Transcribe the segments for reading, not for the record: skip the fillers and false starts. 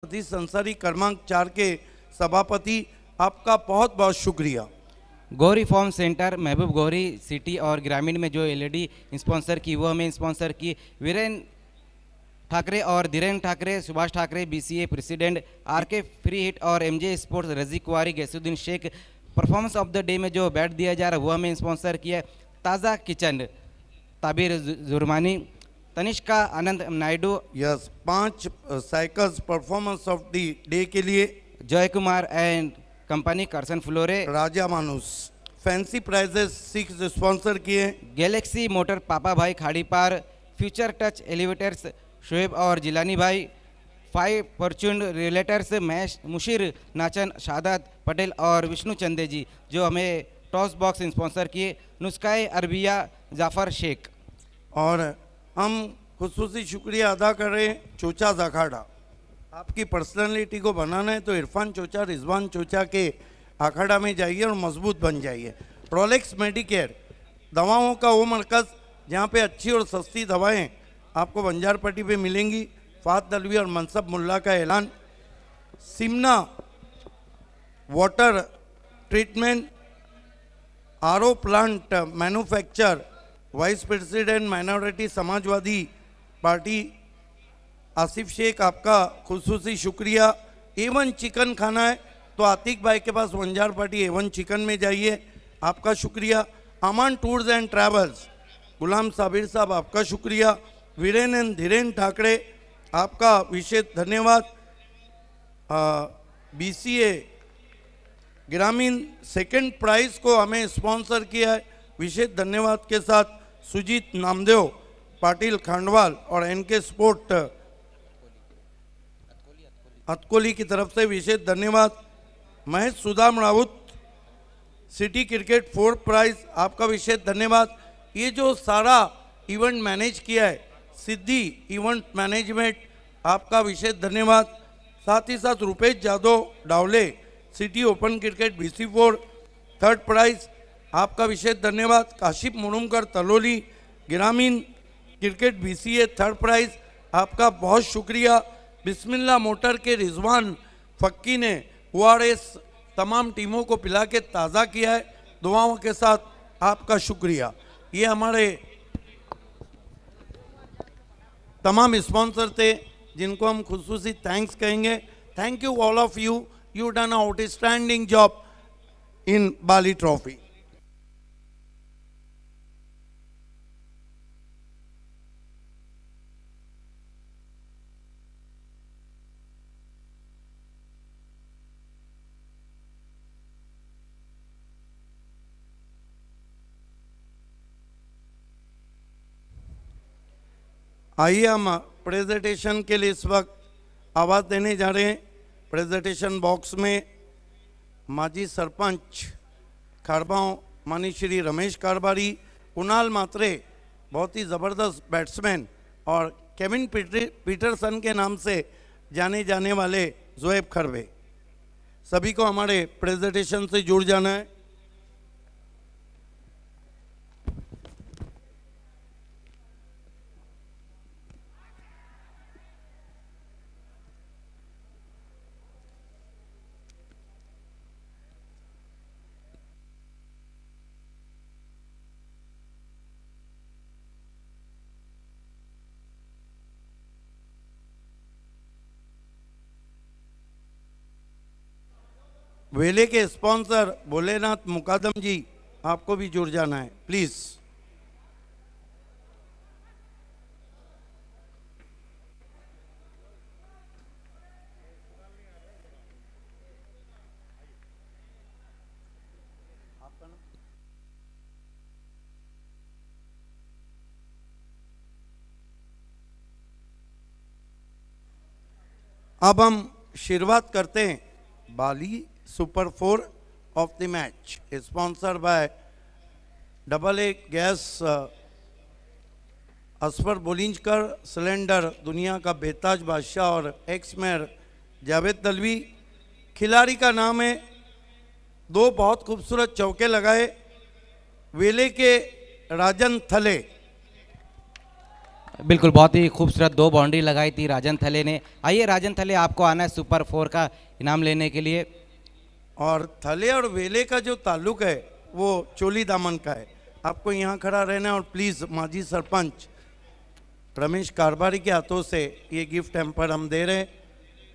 संसारी क्रमांक 4 के सभापति, आपका बहुत बहुत शुक्रिया। गौरी फॉर्म सेंटर महबूब गौरी सिटी और ग्रामीण में जो एलईडी स्पॉन्सर की वो हमें स्पॉन्सर की वीरेन ठाकरे और Dhiren Thackeray, Subhash Thackeray BCA president, RK free hit और MJ sports Raji Kuari Ghiasuddin Shaikh. Performance of the day में जो बैट दिया जा रहा है वो हमें स्पॉन्सर किया ताज़ा किचन ताबिर जुर्मानी, Tanishka Anand Naidu. Yes, 5 cycles performance of the day के लिए जय कुमार एंड कंपनी करसन फ्लोरे। राजा मानुस फैंसी प्राइजेस 6 स्पॉन्सर किए। गैलेक्सी मोटर पापा भाई खाड़ीपार, फ्यूचर टच एलिवेटर्स शोएब और जिलानी भाई, 5 फॉर्च्यून रिलेटर्स महेश मुशीर नाचन शादात पटेल और विष्णु चंदे जी जो हमें टॉस बॉक्स स्पॉन्सर किए नुस्खाए अरबिया जाफर शेख। और हम खुसूसी शुक्रिया अदा कर रहे हैं चोचा अखाड़ा। आपकी पर्सनालिटी को बनाना है तो इरफान चोचा, रिजवान चोचा के अखाड़ा में जाइए और मजबूत बन जाइए। प्रोलेक्स मेडिकेयर दवाओं का वो मरकज़ जहाँ पे अच्छी और सस्ती दवाएं आपको बंजारपट्टी पे मिलेंगी। फात दलवी और मनसब मुल्ला का ऐलान। सिमना water treatment RO plant manufacture vice president minority Samajwadi party Asif Sheikh, आपका खुसूसी शुक्रिया। A1 चिकन खाना है तो आतिक भाई के पास बंजारपट्टी A1 चिकन में जाइए, आपका शुक्रिया। अमान टूर्स एंड ट्रैवल्स गुलाम साबिर साहब, आपका शुक्रिया। वीरेन एंड धीरेन ठाकरे, आपका विशेष धन्यवाद। BCA ग्रामीण सेकंड प्राइज को हमें स्पॉन्सर किया है, विशेष धन्यवाद के साथ सुजीत नामदेव पाटिल खांडवाल और NK स्पोर्ट अतकोली की तरफ से विशेष धन्यवाद। Mahesh Sudam Raut city cricket 4 prize, आपका विशेष धन्यवाद। ये जो सारा इवेंट मैनेज किया है सिद्धि इवेंट मैनेजमेंट, आपका विशेष धन्यवाद। साथ ही साथ Rupesh Jadhav Dawle city open cricket BC4 3rd prize, आपका विशेष धन्यवाद। काशिफ मुरुमकर तलोली ग्रामीण क्रिकेट BCA 3rd प्राइज, आपका बहुत शुक्रिया। बिस्मिल्लाह मोटर के रिजवान फक्की ने ORS तमाम टीमों को पिला के ताज़ा किया है, दुआओं के साथ आपका शुक्रिया। ये हमारे तमाम स्पॉन्सर थे जिनको हम खुसूसी थैंक्स कहेंगे। Thank you all of you, you done outstanding job in Bali trophy. आइए हम प्रेजेंटेशन के लिए इस वक्त आवाज़ देने जा रहे हैं। प्रेजेंटेशन बॉक्स में माजी सरपंच खारबांव मानी श्री रमेश कारबारी, कुणाल मात्रे बहुत ही ज़बरदस्त बैट्समैन और केविन पीटरसन के नाम से जाने जाने वाले जोएब खरबे, सभी को हमारे प्रेजेंटेशन से जुड़ जाना है। वेले के स्पॉन्सर भोलेनाथ मुकादम जी, आपको भी जुड़ जाना है प्लीज। अब हम शुरुआत करते हैं Bali super 4 of the match, sponsor by AA gas, Asfar Bolinjkar cylinder, दुनिया का बेताज बादशाह और एक्स मेयर जावेद दलवी। खिलाड़ी का नाम है, 2 बहुत खूबसूरत चौके लगाए, वेले के राजन थले। बिल्कुल, बहुत ही खूबसूरत 2 बाउंड्री लगाई थी राजन थले ने। आइए राजन थले, आपको आना है सुपर 4 का इनाम लेने के लिए। और थले और वेले का जो ताल्लुक है वो चोली दामन का है। आपको यहाँ खड़ा रहना है और प्लीज़ माजी सरपंच रमेश कारबारी के हाथों से ये गिफ्ट हैम्पर हम दे रहे हैं।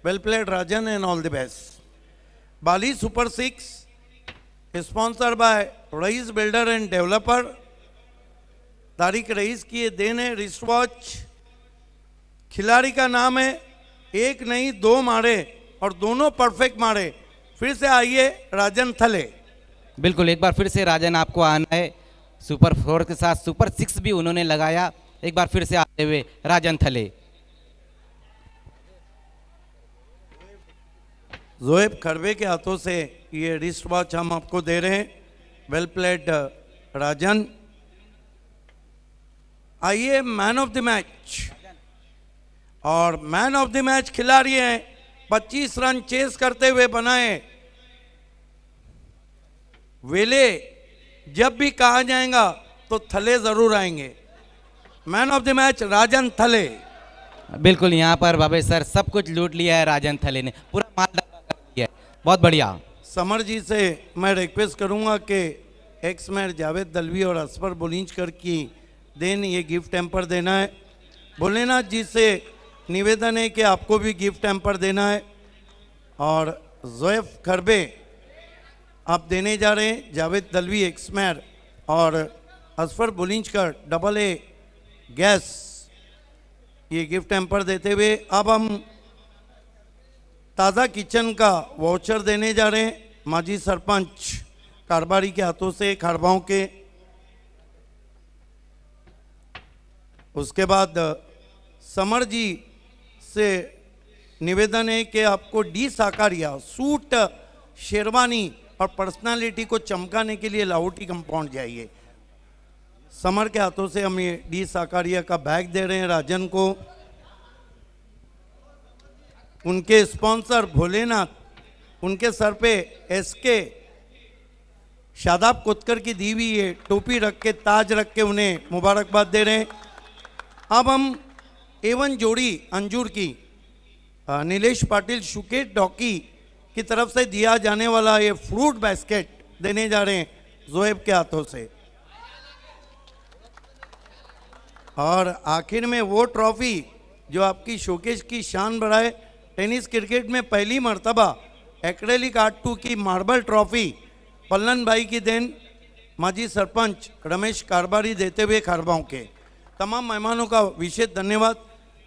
Well played Rajan and all the best. Bali super 6 sponsor by Rais builder and developer. Tariq Rais की ये देन है रिस्ट वॉच। खिलाड़ी का नाम है, एक नहीं 2 मारे और दोनों परफेक्ट मारे। फिर से आइए राजन थले। बिल्कुल, एक बार फिर से राजन आपको आना है सुपर 4 के साथ। सुपर 6 भी उन्होंने लगाया। एक बार फिर से आते हुए राजन थले। जोएब खरबे के हाथों से ये रिस्ट वॉच हम आपको दे रहे हैं। वेल प्लेड राजन। आइए मैन ऑफ द मैच। और मैन ऑफ द मैच खिलाड़ी हैं 25 रन चेस करते हुए बनाए वेले। जब भी कहा जाएगा तो थले जरूर आएंगे। मैन ऑफ द मैच राजन थले। बिल्कुल, यहाँ पर बाबे सर सब कुछ लूट लिया है राजन थले ने, पूरा माल डब्बा कर दिया है। बहुत बढ़िया। समर जी से मैं रिक्वेस्ट करूंगा कि एक्स मैर जावेद दलवी और असफर बुलिंजकर की देन ये गिफ्ट हैम्पर देना है। भोलेनाथ जी से निवेदन है कि आपको भी गिफ्ट हैम्पर देना है। और जोएब खरबे आप देने जा रहे हैं जावेद दलवी एक्समैर और असफर बुलिंजकर AA गैस ये गिफ्ट हैम्पर देते हुए अब हम ताज़ा किचन का वाउचर देने जा रहे हैं माजी सरपंच कारबारी के हाथों से खारबाओं के। उसके बाद समर जी से निवेदन है कि आपको डी साकारिया सूट शेरवानी और पर्सनालिटी को चमकाने के लिए लाहौटी कंपाउंड जाइए। समर के हाथों से हम ये डी साकारिया का बैग दे रहे हैं राजन को। उनके स्पॉन्सर भोलेनाथ, उनके सर पे SK शादाब कोतकर की दी हुई ये टोपी रख के, ताज रख के उन्हें मुबारकबाद दे रहे हैं। अब हम A1 जोड़ी अंजूर की नीलेश पाटिल शुकेट डॉकी की तरफ से दिया जाने वाला ये फ्रूट बास्केट देने जा रहे हैं जोएब के हाथों से। और आखिर में वो ट्रॉफी जो आपकी शोकेश की शान बढ़ाए। टेनिस क्रिकेट में पहली मर्तबा एक्रेलिक R2 की मार्बल ट्रॉफी पल्लन भाई की देन माजी सरपंच रमेश कारबारी देते हुए खारबाओं के। तमाम मेहमानों का विशेष धन्यवाद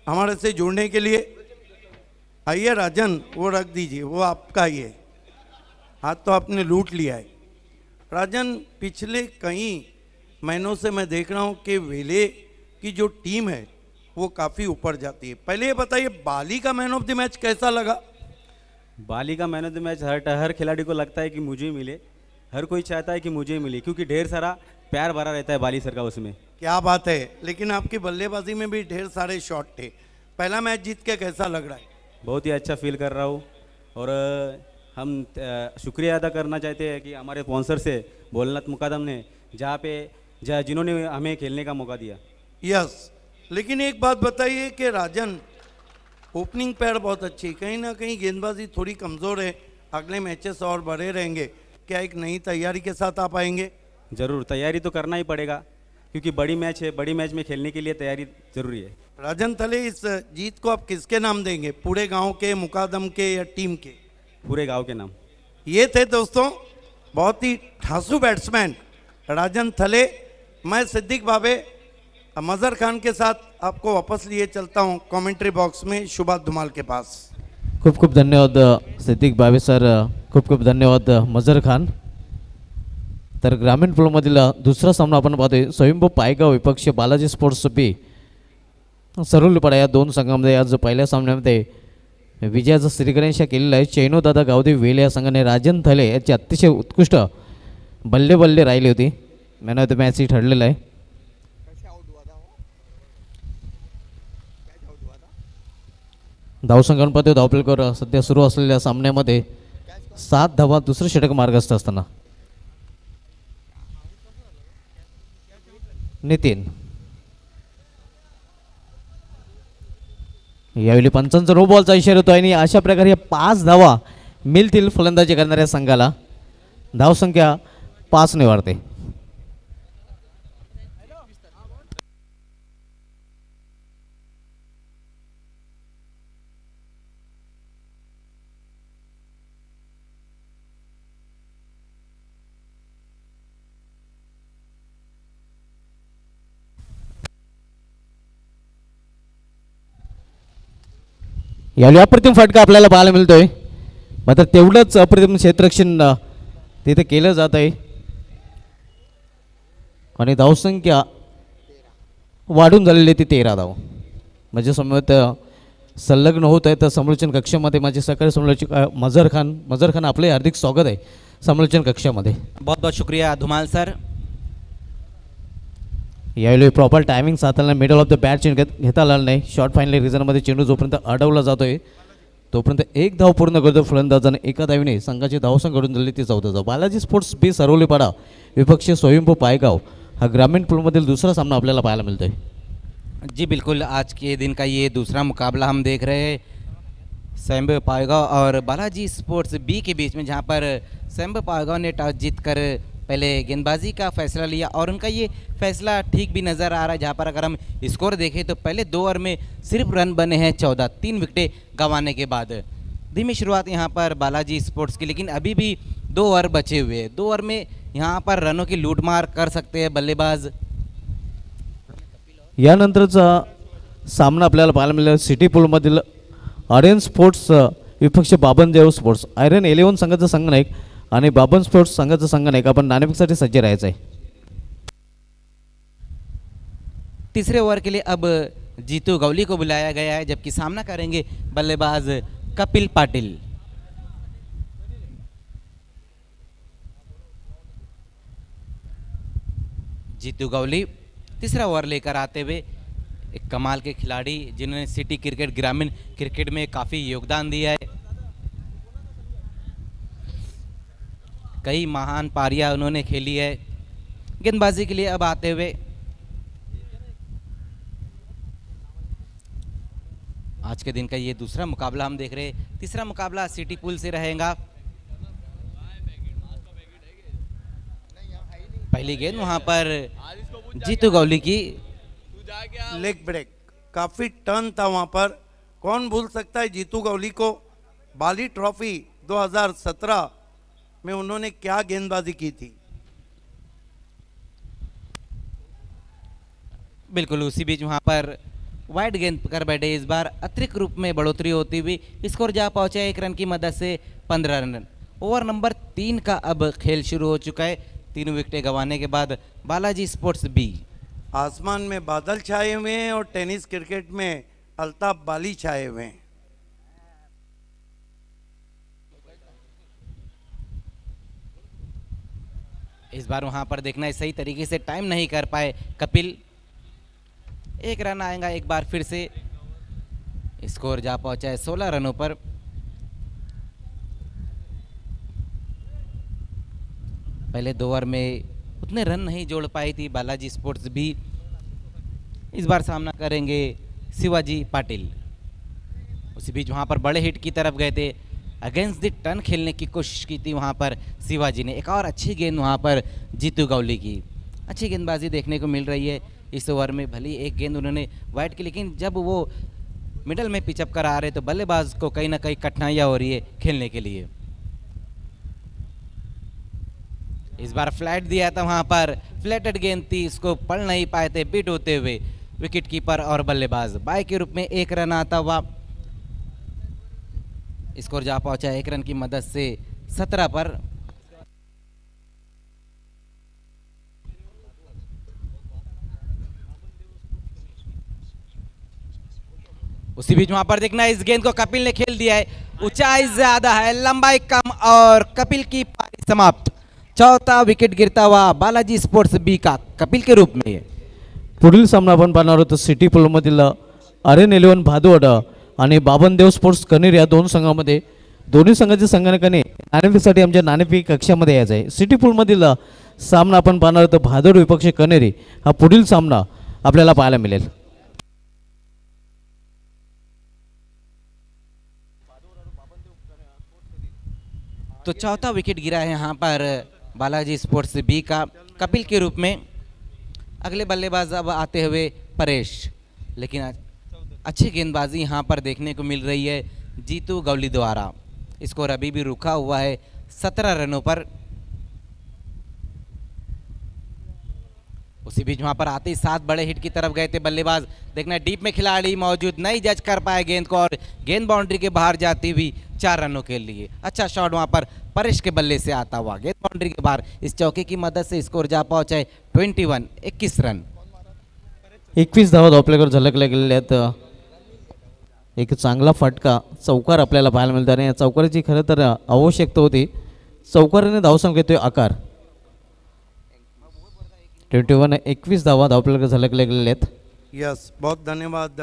हमारे से जुड़ने के लिए। आइए राजन, वो रख दीजिए, वो आपका ही है। हाथ तो आपने लूट लिया है राजन। पिछले कई महीनों से मैं देख रहा हूँ कि वेले की जो टीम है वो काफ़ी ऊपर जाती है। पहले ये बताइए बाली का मैन ऑफ द मैच कैसा लगा? बाली का मैन ऑफ द मैच हर खिलाड़ी को लगता है कि मुझे मिले, हर कोई चाहता है कि मुझे मिले, क्योंकि ढेर सारा प्यार भरा रहता है बाली सर का उसमें। क्या बात है। लेकिन आपकी बल्लेबाजी में भी ढेर सारे शॉट थे। पहला मैच जीत के कैसा लग रहा है? बहुत ही अच्छा फील कर रहा हूँ। और हम शुक्रिया अदा करना चाहते हैं कि हमारे स्पॉन्सर से भोलेनाथ मुकादम ने जिन्होंने हमें खेलने का मौका दिया। यस, लेकिन एक बात बताइए कि राजन ओपनिंग पैर बहुत अच्छी, कहीं ना कहीं गेंदबाजी थोड़ी कमज़ोर है। अगले मैचेस और बड़े रहेंगे, क्या एक नई तैयारी के साथ आप आएंगे? ज़रूर, तैयारी तो करना ही पड़ेगा क्योंकि बड़ी मैच है, बड़ी मैच में खेलने के लिए तैयारी ज़रूरी है। राजन थले, इस जीत को आप किसके नाम देंगे? पूरे गांव के, मुकादम के या टीम के? पूरे गांव के नाम। ये थे दोस्तों बहुत ही ठासू बैट्समैन राजन थले। मैं सिद्दीक बाबे मज़हर खान के साथ आपको वापस लिए चलता हूँ कमेंट्री बॉक्स में सुभाष धुमाल के पास। खूप खूप धन्यवाद सिद्दीक बाबे सर, खूप खूप धन्यवाद मजहर खान। तर ग्रामीण फ्लोमधील दुसरा सामना आपण पाहतोय स्वयंभू पायगाव विपक्ष बालाजी स्पोर्ट्स बी सरुलपाडा या दोन संघामध्ये आज पहिल्या सामन्यामध्ये विजयाचा श्रीगणेश केलेला आहे। चैनो दादा गावदे वेले या संघाने राजन थले याची अतिशय उत्कृष्ट बल्ले राहिली होती। मॅन ऑफ द मॅच ही ठरलेला आहे। धावसंख्यांमध्ये धावफलकावर सध्या सुरू असलेल्या सामन्यामध्ये 7 धावा दुसरं षटक मार्गस्थ असताना नितीन यावेळी पंचांचा नो बॉलचा इशारा होतो आणि अशा प्रकारे 5 धावा मिळतील फलंदाजी करणाऱ्या संघाला. धावसंख्या 5 ने वाढते. यावेळी अप्रतिम फटका आपल्याला पाहायला मिळतोय. मात्र तेवढंच अप्रतिम क्षेत्ररक्षण तिथे केलं जात आहे आणि धावसंख्या वाढून झालेली ती 13 धाव. म्हणजे समोर संलग्न होत आहे तर समालोचन कक्षामध्ये माझे सकाळी समालोचक मजर खान आपले हार्दिक स्वागत आहे समालोचन कक्षामध्ये. बहुत बहुत शुक्रिया धुमाल सर. यावेळी प्रॉपर टायमिंग साधताना मिडल ऑफ द बॅट चेंड घेता आला नाही. शॉर्ट फायनल रिझनमध्ये चेंडू जोपर्यंत अडवला जातोय तोपर्यंत 1 धाव पूर्ण करतो फलंदाजाने. एका धावीने संघाची धावसंख्या घडून दिली ती 14 धाव. बालाजी स्पोर्ट्स बी सरवलीपाडा विपक्ष स्वयंभू पायगाव हा ग्रामीण पूलमधील दूसरा सामना आपल्याला पाहायला मिळतोय. जी बिल्कुल, आज के दिन का ये दूसरा मुकाबला हम देख रहे हैं स्वयंभू पायगांव और बालाजी स्पोर्ट्स बी के बीच में, जहां पर स्वयंभू पायगांव ने टॉस जीतकर पहले गेंदबाजी का फैसला लिया और उनका ये फैसला ठीक भी नज़र आ रहा है. जहाँ पर अगर हम स्कोर देखें तो पहले 2 ओवर में सिर्फ रन बने हैं 14, 3 विकेटें गंवाने के बाद. धीमी शुरुआत यहाँ पर बालाजी स्पोर्ट्स की, लेकिन अभी भी 2 ओवर बचे हुए हैं. 2 ओवर में यहाँ पर रनों की लूटमार कर सकते हैं बल्लेबाज. यानंतरचा सामना आपल्याला पाहायला मिळाला सिटी पूलमधील आर्यन स्पोर्ट्स विपक्ष बाबनदेव स्पोर्ट्स. आयरन 11 संघाचा संघनायक आणि बाबन स्पोर्ट्स संघाचा संघनायक. आपण नाणेफेकसाठी सज्ज राहायचं आहे. तीसरे ओवर के लिए अब जीतू गवली को बुलाया गया है, जबकि सामना करेंगे बल्लेबाज कपिल पाटिल. जीतू गवली तीसरा ओवर लेकर आते हुए एक कमाल के खिलाड़ी जिन्होंने सिटी क्रिकेट ग्रामीण क्रिकेट में काफ़ी योगदान दिया है. कई महान पारियां उन्होंने खेली है. गेंदबाजी के लिए अब आते हुए आज के दिन का ये दूसरा मुकाबला हम देख रहे हैं. तीसरा मुकाबला सिटी पूल से रहेगा. पहली गेंद वहां पर जीतू गवली की लेग ब्रेक, काफी टर्न था वहां पर. कौन भूल सकता है जीतू गवली को. बाली ट्रॉफी 2017 में उन्होंने क्या गेंदबाजी की थी. बिल्कुल उसी बीच वहां पर वाइड गेंद कर बैठे. इस बार अतिरिक्त रूप में बढ़ोतरी होती हुई स्कोर जा पहुंचा 1 रन की मदद से 15 रन. ओवर नंबर 3 का अब खेल शुरू हो चुका है. 3 विकेटें गंवाने के बाद बालाजी स्पोर्ट्स बी. आसमान में बादल छाए हुए हैं और टेनिस क्रिकेट में अल्ताफ बाली छाए हुए हैं. इस बार वहां पर देखना है सही तरीके से टाइम नहीं कर पाए कपिल. 1 रन आएगा एक बार फिर से. स्कोर जा पहुंचा है 16 रनों पर. पहले 2 ओवर में उतने रन नहीं जोड़ पाई थी बालाजी स्पोर्ट्स भी. इस बार सामना करेंगे शिवाजी पाटिल. उसी बीच वहां पर बड़े हिट की तरफ गए थे. अगेंस्ट द टर्न खेलने की कोशिश की थी वहां पर शिवाजी ने. एक और अच्छी गेंद वहां पर जीतू गवली की. अच्छी गेंदबाजी देखने को मिल रही है इस ओवर में. भली एक गेंद उन्होंने वाइड की, लेकिन जब वो मिडल में पिचअप कर आ रहे तो बल्लेबाज को कहीं ना कहीं कठिनाइयाँ हो रही है खेलने के लिए. इस बार फ्लैट दिया था वहां पर. फ्लैटेड गेंद थी, इसको पढ़ नहीं पाए थे बीट होते हुए विकेट कीपर और बल्लेबाज. बाय के रूप में 1 रन आता हुआ. स्कोर जा पहुंचा 1 रन की मदद से 17 पर. उसी बीच वहां पर देखना इस गेंद को कपिल ने खेल दिया है. ऊंचाई ज्यादा है, लंबाई कम और कपिल की पारी समाप्त. चौथा विकेट गिरता हुआ बालाजी स्पोर्ट्स बी का कपिल के रूप में. पुढील सामना आपण पाहणार आहोत सिटी पूलमधील आर्यन 11 भादवड आणि बाबनदेव स्पोर्ट्स कनेर या 2 संघामध्ये. दोन्ही संघाच्या संघाने नाणेफेकसाठी आमच्या नाणेफेक कक्षामध्ये यायचं आहे. सिटी पूलमधील सामना आपण पाहणार आहोत भादवड विपक्ष कनेरी. हा पुढील सामना आपल्याला पाहायला मिळेल. तो चौथा विकेट गिरा है यहाँ पर बालाजी स्पोर्ट्स बी का कपिल के रूप में। अगले बल्लेबाज अब आते हुए परेश, लेकिन अच्छी गेंदबाजी यहाँ पर देखने को मिल रही है जीतू गौली द्वारा। स्कोर अभी भी रुका हुआ है 17 रनों पर। उसी बीच वहां पर आते ही 7 बड़े हिट की तरफ गए थे बल्लेबाज। देखना डीप में खिलाड़ी मौजूद नहीं जज कर पाए गेंद को और गेंद बाउंड्री के बाहर जाती हुई 4 रनों के लिए। अच्छा शॉट वहां पर परेश के बल्ले से आता हुआ गेंद बाउंड्री के बाहर। इस चौके की मदद से स्कोर जा पहुंचा है 21 रन। 21 धावा धावपल्याकडे झलकल्या गेलेल्या आहेत. एक चांगला फटका चौकार आपल्याला पाहायला मिळतो आणि या चौकाराची खरं तर आवश्यकता होती. चौकाराने धावसंख्या घेतोय आकार. 21 धावा धावपल्याकडे झलकल्या गेलेल्या आहेत. यस, बहुत धन्यवाद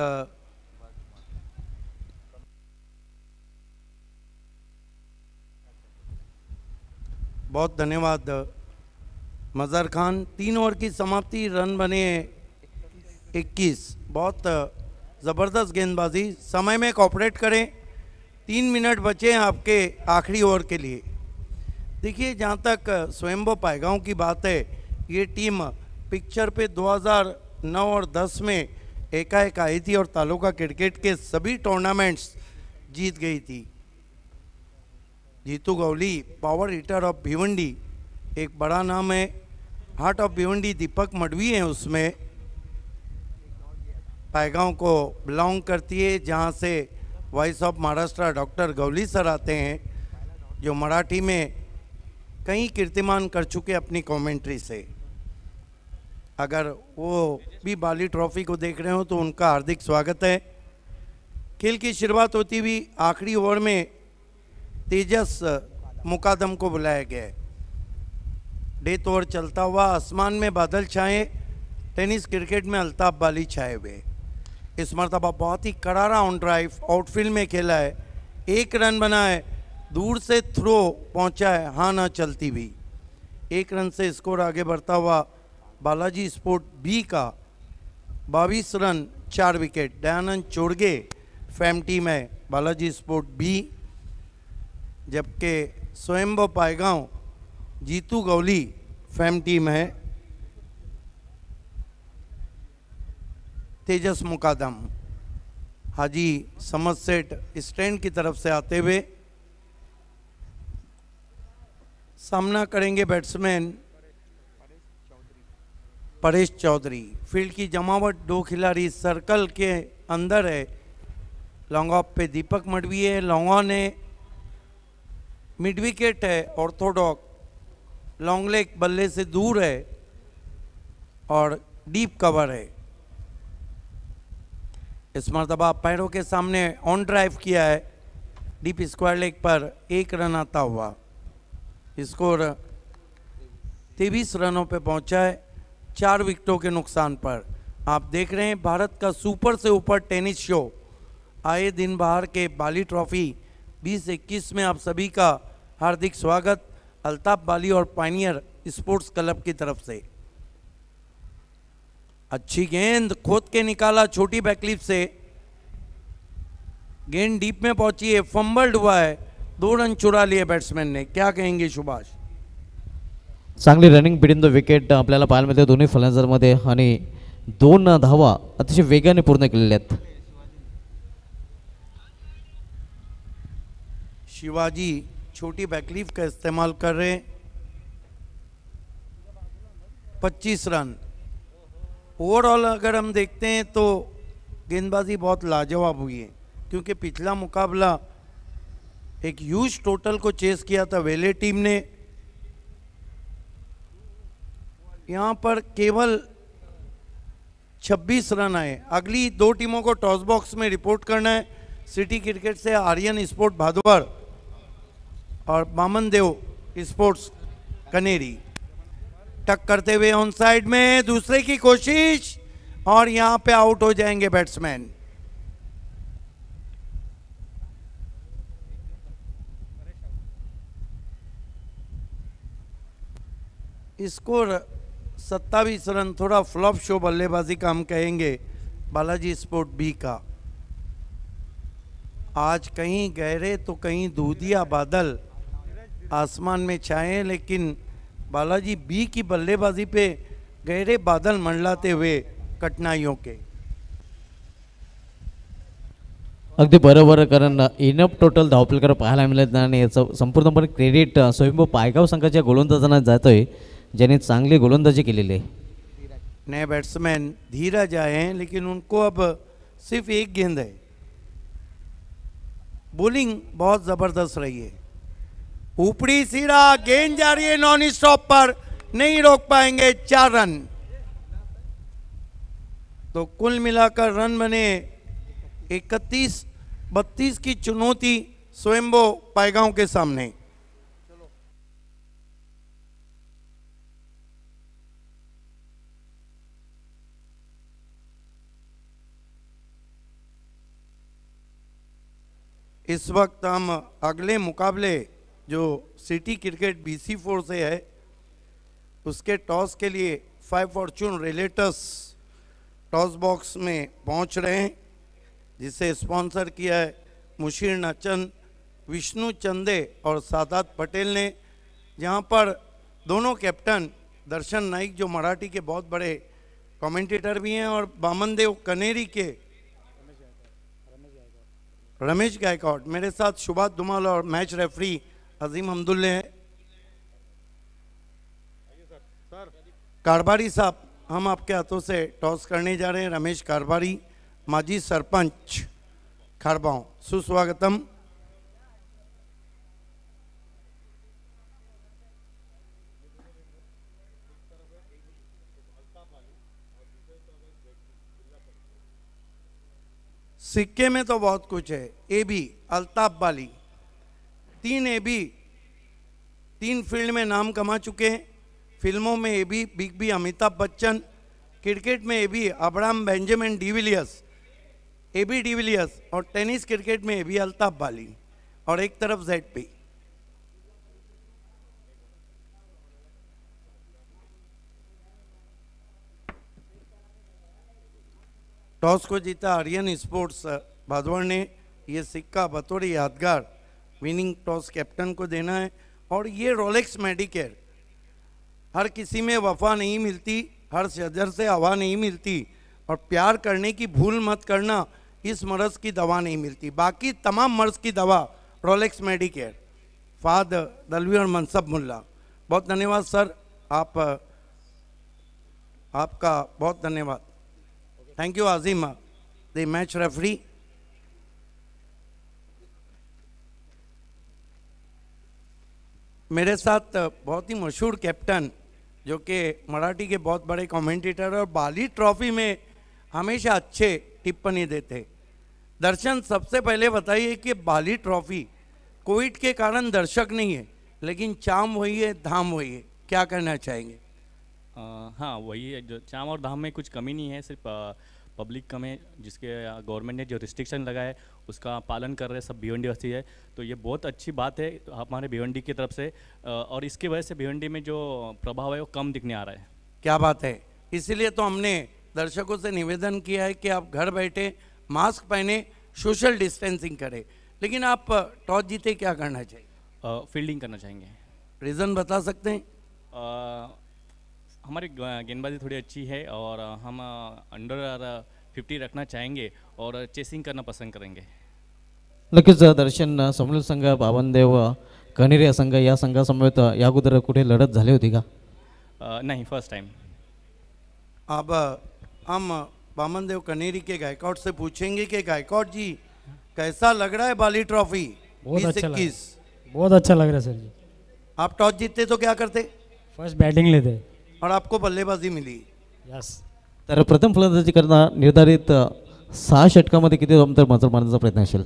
बहुत धन्यवाद मजहर खान। 3 ओवर की समाप्ति, रन बने 21। बहुत ज़बरदस्त गेंदबाजी। समय में कॉपरेट करें, 3 मिनट बचे हैं आपके आखिरी ओवर के लिए। देखिए, जहाँ तक स्वयंभू पायगांव की बात है, ये टीम पिक्चर पे 2009 और 10 में एकाएक आई थी और तालुका क्रिकेट के सभी टूर्नामेंट्स जीत गई थी। Jitu Gauli power hitter of Bhiwandi, एक बड़ा नाम है। हार्ट ऑफ भिवंडी दीपक मडवी है, उसमें पायगांव को बिलोंग करती है, जहाँ से voice of Maharashtra doctor Gauli sir आते हैं, जो मराठी में कई कीर्तिमान कर चुके अपनी कमेंट्री से। अगर वो भी बाली ट्रॉफी को देख रहे हो तो उनका हार्दिक स्वागत है। खेल की शुरुआत होती हुई आखिरी ओवर में तेजस मुकादम को बुलाया गया। डेथ ओवर चलता हुआ, आसमान में बादल छाए, टेनिस क्रिकेट में अल्ताफ बाली छाए हुए। इस मरतबा बहुत ही करारा ऑन ड्राइव आउटफील्ड में खेला है, 1 रन बना है, दूर से थ्रो पहुंचा है, हाँ ना चलती हुई। 1 रन से स्कोर आगे बढ़ता हुआ बालाजी स्पोर्ट बी का 22 रन 4 विकेट। दयानंद चोड़गे फैम टीम है बालाजी स्पोर्ट बी, जबकि स्वयंभू पायगांव जीतू गौली फैम टीम है। तेजस मुकादम हाजी समझ सेठ स्टैंड की तरफ से आते हुए सामना करेंगे बैट्समैन परेश चौधरी। फील्ड की जमावट 2 खिलाड़ी सर्कल के अंदर है। लॉन्ग ऑफ पे दीपक मडवी है, लॉन्ग ऑन है, मिड विकेट है, ऑर्थोडॉक लॉन्ग लेग बल्ले से दूर है और डीप कवर है। इस मरतबा पैरों के सामने ऑन ड्राइव किया है, डीप स्क्वायर लेग पर 1 रन आता हुआ। स्कोर 23 रनों पे पहुंचा है 4 विकेटों के नुकसान पर। आप देख रहे हैं भारत का सुपर से ऊपर टेनिस शो आए दिन बाहर के बाली ट्रॉफी 2021 में आप सभी का हार्दिक स्वागत अल्ताफ बाली और पायनियर स्पोर्ट्स क्लब की तरफ से। अच्छी गेंद खोद के निकाला छोटी बैकलिप से, गेंद डीप में पहुंची है, फंबल्ड हुआ है, 2 रन चुरा लिए बैट्समैन ने। क्या कहेंगे सुभाष? चांगली रनिंग बिटवीन द विकेट आपल्याला पाहायला मिळते दोन्ही फलंदाजांमध्ये आणि 2 धावा अतिशय वेगाने पूर्ण केलेल्या आहेत. शिवाजी छोटी बैकलीफ का इस्तेमाल कर रहे हैं। 25 रन। ओवरऑल अगर हम देखते हैं तो गेंदबाजी बहुत लाजवाब हुई है, क्योंकि पिछला मुकाबला एक ह्यूज टोटल को चेस किया था वेले टीम ने। यहाँ पर केवल 26 रन आए। अगली 2 टीमों को टॉस बॉक्स में रिपोर्ट करना है। सिटी क्रिकेट से आर्यन स्पोर्ट भादवर और बामन देव स्पोर्ट्स कनेरी। टक करते हुए ऑन साइड में दूसरे की कोशिश और यहां पे आउट हो जाएंगे बैट्समैन। Score 27 run. थोड़ा फ्लॉप शो बल्लेबाजी का हम कहेंगे बालाजी स्पोर्ट बी का। आज कहीं गहरे तो कहीं दूधिया बादल आसमान में छाए, लेकिन बालाजी बी की बल्लेबाजी पे गहरे बादल मंडलाते हुए कठिनाइयों के। अगदी बरोबर, कारण इनफ टोटल धावपलकर पाहायला मिळत नाही आणि याचं संपूर्णपणे क्रेडिट स्वयंभू पायगाव संघाच्या गोलंदाजांना जातोय, ज्यांनी चांगली गोलंदाजी केलेली आहे। नए बैट्समैन धीरज आए हैं, लेकिन उनको अब सिर्फ एक गेंद है। बॉलिंग बहुत जबरदस्त रही है, ऊपरी सीधा गेंद जा रही है नॉन स्टॉप पर, नहीं रोक पाएंगे, 4 रन। तो कुल मिलाकर रन बने 31-32 की चुनौती स्वयंभू पायगांव के सामने। इस वक्त हम अगले मुकाबले जो सिटी क्रिकेट BC4 से है उसके टॉस के लिए 5 फॉर्चून रिलेटर्स टॉस बॉक्स में पहुंच रहे हैं, जिसे स्पॉन्सर किया है मुशीर नचन, विष्णु चंदे और सादात पटेल ने, जहां पर दोनों कैप्टन दर्शन नाइक जो मराठी के बहुत बड़े कमेंटेटर भी हैं और बामनदेव कनेरी के रमेश गायकवाड़, मेरे साथ सुभाष धुमाल और मैच रेफरी अजीम हमदुल्ले हैं। कारबारी साहब, हम आपके हाथों से टॉस करने जा रहे हैं। रमेश कारबारी, माजी सरपंच खारबांव, सुस्वागतम। सिक्के में तो बहुत कुछ है। AB Altaf Bali, 3 AB 3 field में नाम कमा चुके हैं। फिल्मों में AB big B Amitabh Bachchan, cricket में AB Abraham Benjamin de Villiers, AB de Villiers, और टेनिस क्रिकेट में AB अल्ताफ बाली, और एक तरफ ZP। टॉस को जीता आर्यन स्पोर्ट्स भादवड़ ने। ये सिक्का बतौर यादगार विनिंग टॉस कैप्टन को देना है। और ये रोलेक्स मेडिकेयर, हर किसी में वफा नहीं मिलती, हर शजर से हवा नहीं मिलती, और प्यार करने की भूल मत करना, इस मर्ज की दवा नहीं मिलती। बाकी तमाम मर्ज की दवा रोलेक्स मेडिकेयर। फाद दलवी और मनसब मुल्ला, बहुत धन्यवाद सर, आपका बहुत धन्यवाद। Thank you Azim, the match referee. मेरे साथ बहुत ही मशहूर कैप्टन, जो कि मराठी के बहुत बड़े कमेंटेटर और बाली ट्रॉफी में हमेशा अच्छे टिप्पणी देते। दर्शन, सबसे पहले बताइए कि बाली ट्रॉफी कोविड के कारण दर्शक नहीं है, लेकिन चाम वही है, धाम वही है, क्या कहना चाहेंगे? हाँ, वही है, जो चाम और धाम में कुछ कमी नहीं है, सिर्फ पब्लिक कम है, जिसके गवर्नमेंट ने जो रिस्ट्रिक्शन लगाया है उसका पालन कर रहे हैं सब भिवंडी वासी है। तो ये बहुत अच्छी बात है हमारे भिवंडी की तरफ से, और इसकी वजह से भिवंडी में जो प्रभाव है वो कम दिखने आ रहा है। क्या बात है। इसीलिए तो हमने दर्शकों से निवेदन किया है कि आप घर बैठे मास्क पहने, सोशल डिस्टेंसिंग करें। लेकिन आप टॉस जीते क्या करना चाहिए? फील्डिंग करना चाहेंगे। रीज़न बता सकते हैं? हमारी गेंदबाजी थोड़ी अच्छी है और हम अंडर 50 रखना चाहेंगे और चेसिंग करना पसंद करेंगे। नक्कीच दर्शन, समोर संघ, बावनदेव कनेरी संघ, या संघासमवेत या अगोदर कुठे लढत झाली होती का? नहीं, फर्स्ट टाइम। अब हम बामनदेव कनेरी के गायकवाड़ से पूछेंगे कि गायकवाड़ जी, कैसा लग रहा है बाली ट्रॉफी? बहुत अच्छा लग रहा है। 2021 बहुत अच्छा लग रहा है सर जी। आप टॉस जीतते तो क्या करते? फर्स्ट बैटिंग लेते। और आपको बल्लेबाजी मिली। यस। तर प्रथम फलंदाजी करता निर्धारित 6 षटकामध्ये किती अंतर मारण्याचा प्रयत्न असेल?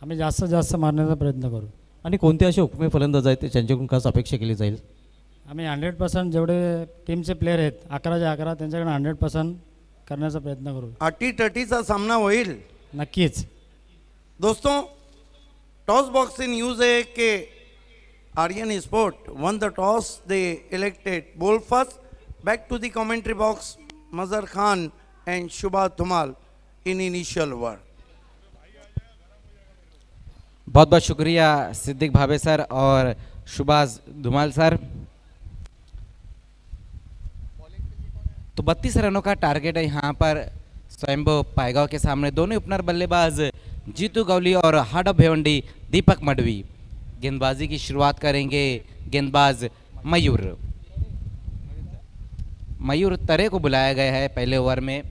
आम्ही जास्तीत जास्त मारण्याचा प्रयत्न करू। आणि कोणते असे हुकमी फलंदाज आहेत त्यांच्याकडून खास अपेक्षा केली जाईल? आम्ही 100% जेवढे टीमचे प्लेयर आहेत 11 त्यांच्याकडे 100% करण्याचा प्रयत्न करू। अटीतटीचा सामना होईल नक्कीच। दोस्तों, टॉस बॉक्स से न्यूज़ है कि Aryan sport won the toss, they elected ball first. Back to the commentary box, Mazhar Khan and Shubha Dhumal in initial word. बहुत बहुत शुक्रिया सिद्दीक भावे सर और सुभाष धुमाल सर। तो 32 रनों का टारगेट है यहाँ पर स्वयंभू पायगांव के सामने। दोनों ओपनर बल्लेबाज जीतू गवली और हार्ड ऑफ भिवंडी दीपक मडवी। गेंदबाजी की शुरुआत करेंगे गेंदबाज मयूर तरे को बुलाया गया है पहले ओवर में,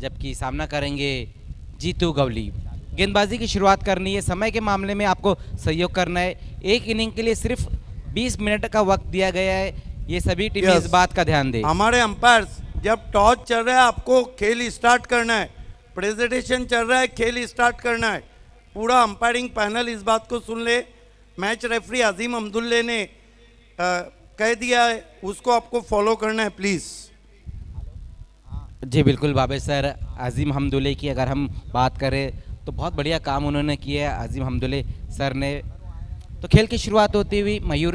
जबकि सामना करेंगे जीतू गवली। गेंदबाजी की शुरुआत करनी है, समय के मामले में आपको सहयोग करना है। एक इनिंग के लिए सिर्फ 20 मिनट का वक्त दिया गया है, ये सभी टीमें इस बात का ध्यान दें। हमारे अंपायर्स, जब टॉस चल रहा है आपको खेल स्टार्ट करना है, प्रेजेंटेशन चल रहा है खेल स्टार्ट करना है। पूरा अंपायरिंग पैनल इस बात को सुन ले। मैच रेफरी अजीम अब्दुल्ले ने कह दिया है, उसको आपको फॉलो करना है प्लीज़। जी बिल्कुल बाबे सर, अजीम हमदुल्ले की अगर हम बात करें तो बहुत बढ़िया काम उन्होंने किया है अजीम हमदुल्ले सर ने। तो खेल की शुरुआत होती हुई मयूर,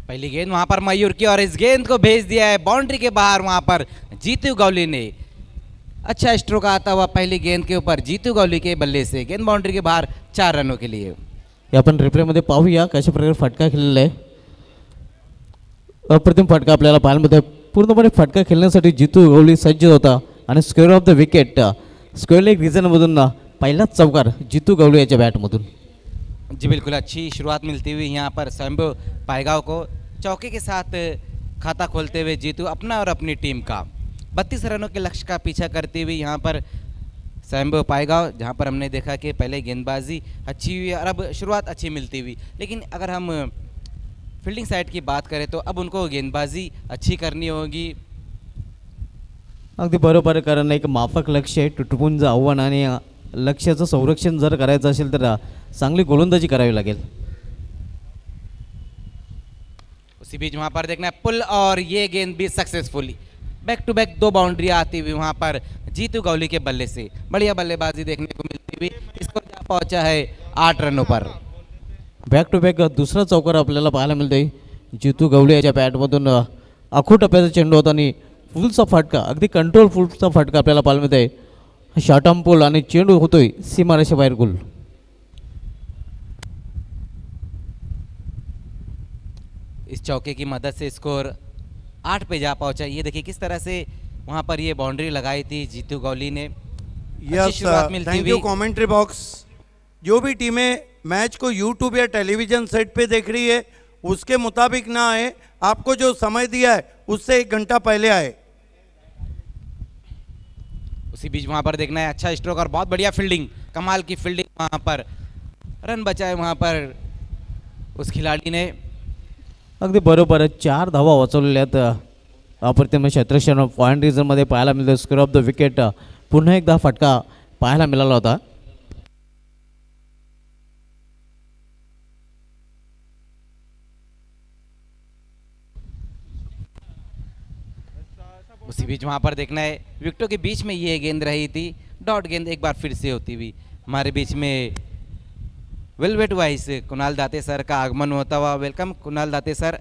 पहली गेंद वहां पर मयूर की और इस गेंद को भेज दिया है बाउंड्री के बाहर। वहां पर जीतू गवली ने अच्छा स्ट्रोक आता हुआ पहली गेंद के ऊपर जीतू गवली के बल्ले से गेंद बाउंड्री के बाहर 4 रनों के लिए। हे आपण रिप्लेमध्ये पाहूया कशा प्रकारे फटका खेळलेला आहे। अप्रतिम फटका आपल्याला पाहायला मिळतोय। पूर्णपणे फटका खेळण्यासाठी जीतू गवली सज्ज होता आणि square of the wicket square leg रिजनमधून पहिलाच चौकार जीतू गवली याच्या बॅटमधून। जी बिल्कुल, अच्छी शुरुआत मिलती हुई यहाँ पर स्वयंभू पायगांव को। चौके के साथ खाता खोलते हुए जीतू अपना और अपनी टीम का 32 रनों के लक्ष्य का पीछा करती हुई यहाँ पर स्वयंभू पायगांव, जहाँ पर हमने देखा कि पहले गेंदबाजी अच्छी हुई और अब शुरुआत अच्छी मिलती हुई। लेकिन अगर हम फील्डिंग साइड की बात करें तो अब उनको गेंदबाजी अच्छी करनी होगी। अगदी बरोबर आहे, कारण एक माफक लक्ष्य आहे, टुटपुंज आव्हान आणि लक्ष्याचं संरक्षण जर करायचं असेल तर चांगली गोलंदाजी करावी लागेल। उसी बीच वहाँ पर देखना है पुल और ये गेंद भी successfully back to back 2 boundary आती हुई वहाँ पर जीतू गवली के बल्ले से बढ़िया बल्लेबाजी देखने को मिलती हुई। इसको जा पहुंचा है 8 रनों पर। बॅक टू बॅक दुसरा चौकार आपल्याला पाहायला मिळतोय जीतू गवली याच्या बॅटमधून। आखू टप्प्याचा चेंडू होता आणि फुलचा फटका, अगदी कंट्रोल फुलचा फटका आपल्याला पाहायला मिळतोय। शॉर्ट आर्म पुल आणि चेंडू होतोय सीमारेषे बाहेर गोल। इस चौके की मदद से स्कोर 8 पे जा पहुंचा। ये देखिए किस तरह से वहां पर ये बाउंड्री लगाई थी जीतू गवली ने। Yes, thank you commentary box. जो भी टीमें मैच को यूट्यूब या टेलीविजन सेट पे देख रही है उसके मुताबिक ना आए, आपको जो समय दिया है उससे 1 घंटा पहले आए। उसी बीच वहां पर देखना है अच्छा स्ट्रोक और बहुत बढ़िया फील्डिंग, कमाल की फील्डिंग, वहां पर रन बचाए वहां पर उस खिलाड़ी ने। अगदी बरोबर आहे, 4 धावा वाचवलेल्या आहेत। अप्रतिम क्षेत्रक्षण पॉईंट रिझनमध्ये पाहायला मिळतं। स्क्वेअर ऑफ द विकेट पुन्हा एकदा फटका पाहायला मिळाला होता। उसी बीच वहां पर देखना है विकेटों के बीच में ये गेंद रही थी, डॉट गेंद एक बार फिर से होती हुई। हमारे बीच में वेलवेट वाइस कुणाल दाते सर का आगमन होता हुआ। वेलकम कुणाल दाते सर।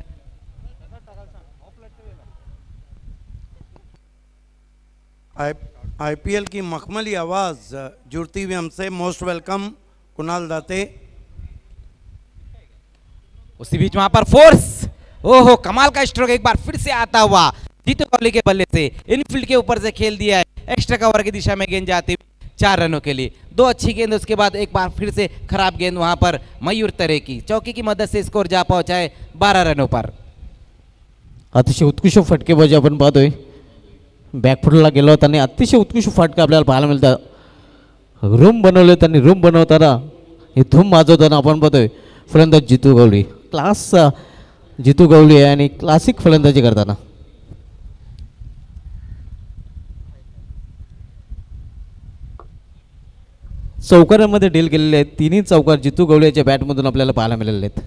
आईपीएल की मखमली आवाज जुड़ती हुई हमसे, मोस्ट वेलकम कुणाल दाते। उसी बीच वहां पर फोर्स, ओहो कमाल का स्ट्रोक एक बार फिर से आता हुआ जीतू गवली के बल्ले से इनफील्ड के ऊपर से खेल दिया है। एक्स्ट्रा कवर की दिशा में गेंद जाती हुई 4 रनों के लिए। 2 अच्छी गेंद, उसके बाद एक बार फिर से खराब गेंद वहां पर मयूर तरे की। चौकी की मदद से स्कोर जा पहुंचा है 12 रनों पर। अतिशय उत्कृष्ट फटकेबाजी आपण पाहतोय। बॅकफुटला गेलो होता आणि अतिशय उत्कृष्ट फटका आपल्याला पाहायला मिळतं। रूम बनवले त्यांनी, रूम बनवताना हे धूम वाजवताना आपण पाहतोय फलंदाज जीतू गवली। क्लास जीतू गवली आहे आणि क्लासिक फलंदाजी करताना। चौकारांमध्ये डील केलेले आहेत, 3ही चौकार जीतू गवली याच्या बॅटमधून आपल्याला पाहायला मिळालेले आहेत।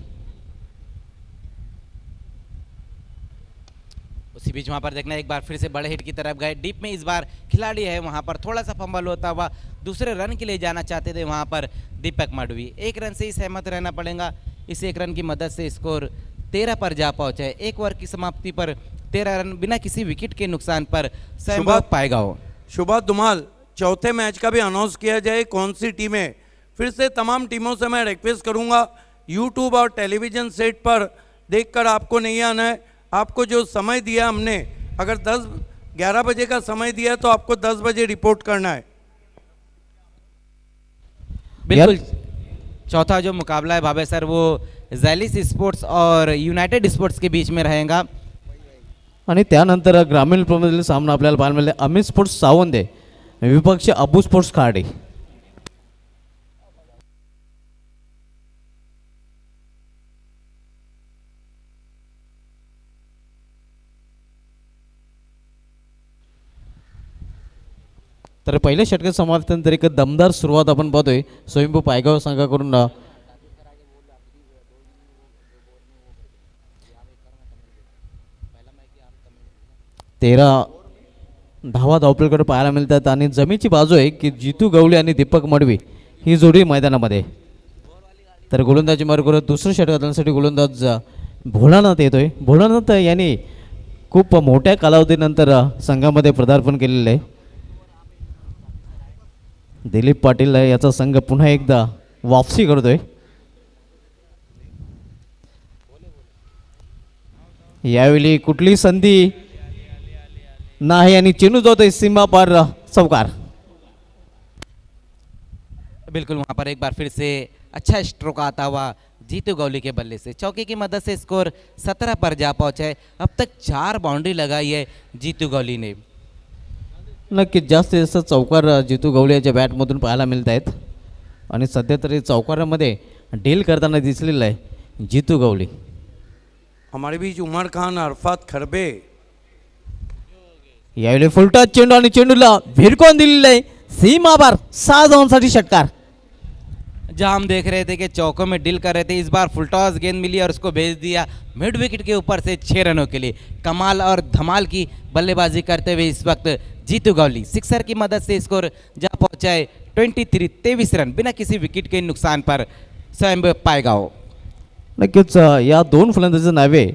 उसी बीच वहां पर देखना एक बार फिर से बड़े हिट की तरफ गए। डीप में इस बार खिलाड़ी है, वहां पर थोड़ा सा फंबल होता हुआ दूसरे रन के लिए जाना चाहते थे वहां पर दीपक मडवी। 1 रन से ही सहमत रहना पड़ेगा। इस 1 रन की मदद से स्कोर 13 पर जा पहुंचा है। 1 ओवर की समाप्ति पर 13 रन बिना किसी विकेट के नुकसान पर सहमत पाएगा हो। सुभाष धुमाल, चौथे मैच का भी अनाउंस किया जाए कौन सी टीमें। फिर से तमाम टीमों से मैं रिक्वेस्ट करूंगा, यूट्यूब और टेलीविज़न सेट पर देखकर आपको नहीं आना है। आपको जो समय दिया हमने, अगर 11 बजे का समय दिया तो आपको 10 बजे रिपोर्ट करना है। बिल्कुल। चौथा जो मुकाबला है भावे सर, वो जैलिस स्पोर्ट्स और युनाइटेड स्पोर्ट्स के बीच में रहेगा। आणि त्यानंतर ग्रामीण मधील सामना आपल्याला पाहायला मिळाले. अमित स्पोर्ट्स सावंदे विपक्ष अबू स्पोर्ट्स खार्डी. तर पहिल्या षटकात समाप्तीनंतर एक दमदार सुरुवात आपण पाहतोय स्वयंभू पायगाव संघाकडून. 13 धावा धावपळीकडे पाहायला मिळतात आणि जमीची बाजू आहे की जितू गवळी आणि दीपक मडवी ही जोडी मैदानामध्ये. तर गोलंदाजी मार्ग करत दुसऱ्या षटकासाठी गोलंदाज भोलानाथ येतोय. भोलानाथ यांनी खूप मोठ्या कालावधीनंतर संघामध्ये पदार्पण केलेलं आहे. दिलीप पाटील याचा संघ पुन्हा एकदा वापसी करतोय. यावेळी कुठली संधी नाही आणि चेंडू जातोय सीमा पार चौकार. बिल्कुल, वहाँ पर एक बार फिर से अच्छा स्ट्रोक आता हुआ जीतू गौली के बल्ले से चौके की मदद से स्कोर 17 पर जा पहुंचा है. अब तक 4 बाउंड्री लगाई है जीतू गौली ने. नक्कीच जास्तीत जास्त चौकार जितू गवळी याच्या बॅटमधून पाहायला मिळत आहेत आणि सध्या तरी चौकारामध्ये डील करताना दिसलेलं आहे जितू गवळी. हमारे बीच उमर खान, अरफात खरबे. यावेळी फुलटा चेंडू आणि चेंडूला भिरकवून दिलेलं आहे सीमा पार 6 धावांसाठी षटकार. जहाँ हम देख रहे थे कि चौकों में डील कर रहे थे, इस बार फुलटॉस गेंद मिली और उसको भेज दिया मिड विकेट के ऊपर से 6 रनों के लिए. कमाल और धमाल की बल्लेबाजी करते हुए इस वक्त जीतू गौली सिक्सर की मदद से स्कोर जा पहुंचा है 23 रन बिना किसी विकेट के नुकसान पर स्वयं पायगाव. नक्कीच या दोन फलंदाजांच्या नावे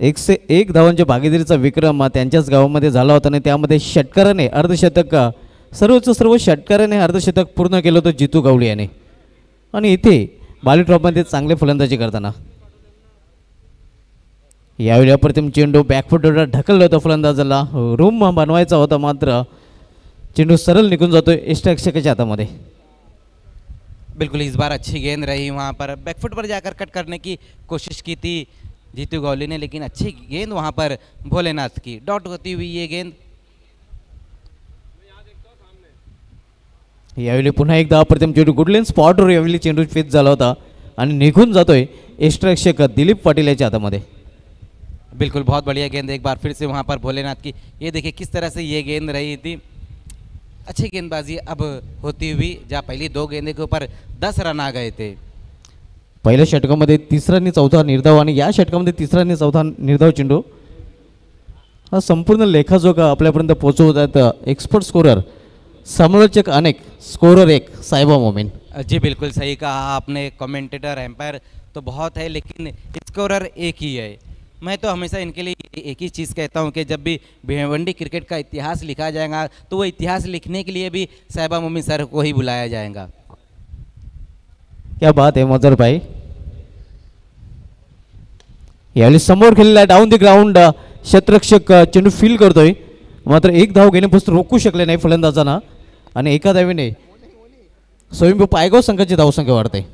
101 धावांच्या भागीदारीचा विक्रम त्यांच्याच गावामध्ये झाला होता आणि त्यामध्ये षटकाराने अर्धशतक, सर्व षटकाराने अर्धशतक पूर्ण केलं होतं जितू गवळी याने. आणि इथे बाली ट्रॉपमध्ये चांगले फलंदाजी करताना यावेळी अप्रतिम चेंडू बॅकफुटवर ढकललं होतं फलंदाजाला. रूम बनवायचा होता मात्र चेंडू सरळ निघून जातोय यष्टरक्षकाच्या हातामध्ये. बिल्कुल, इस बार अच्छी गेंद रही, वहाँ पर बैकफुट पर जाकर कट करने की कोशिश की थी जीतू गौली ने, लेकिन अच्छी गेंद वहाँ पर भोलेनाथ की डॉट होती हुई ये गेंद. यावेळी पुन्हा एकदा अप्रतिम चेंडू गुडलेन स्पॉटवर यावेळी चेंडू फिट झाला होता आणि निघून जातोय यष्टरक्षक दिलीप पाटील याच्या हातामध्ये. बिल्कुल, बहुत बढ़िया गेंद एक बार फिर से वहाँ पर भोलेनाथ की. ये देखिए किस तरह से ये गेंद रही थी. अच्छी गेंदबाजी अब होती हुई, जहाँ पहली 2 गेंदे के ऊपर 10 रन आ गए थे. पहिल्या षटकामध्ये 3रा आणि 4था निर्धाव आणि या षटकामध्ये 3रा आणि 4था निर्धाव चेंडू हा संपूर्ण लेखाजोखा आपल्यापर्यंत पोहोचवतात एक्सपर्ट स्कोरर, समालोचक अनेक, स्कोरर 1 साहिबा मोमीन. जी बिल्कुल सही कहा आपने. कमेंटेटर, एम्पायर तो बहुत है लेकिन स्कोरर एक ही है. मैं तो हमेशा इनके लिए एक ही चीज़ कहता हूं कि जब भी भिवंडी क्रिकेट का इतिहास लिखा जाएगा तो वो इतिहास लिखने के लिए भी साहिबा मोमीन सर को ही बुलाया जाएगा. क्या बात आहे मजर भाई. यावेळी समोर खेळलेला डाऊन द ग्राउंड क्षेत्ररक्षक चेंडू फील करतोय मात्र एक धाव घेण्यापासून रोखू शकले नाही फलंदाजांना आणि एका धावेने स्वयंभू पायगाव संघाची धावसंख्या वाढते.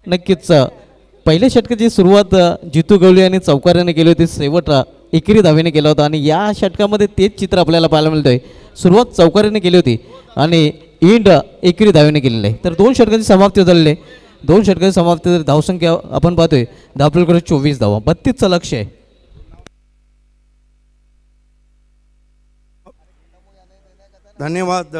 नक्कीच पहिल्या षटकाची सुरुवात जितू गवळी आणि चौकाराने केली होती, शेवट एकेरी धावेने केला होता आणि या षटकामध्ये तेच चित्र आपल्याला पाहायला मिळतंय. सुरुवात चौकाराने केली होती आणि एंड एकेरी धावेने केलेलं आहे. तर 2 षटकांची समाप्ती झालेली आहे. 2 षटकांची समाप्ती धावसंख्या आपण पाहतोय धावपळीकडे 24 धावा, 32चं लक्ष आहे. धन्यवाद.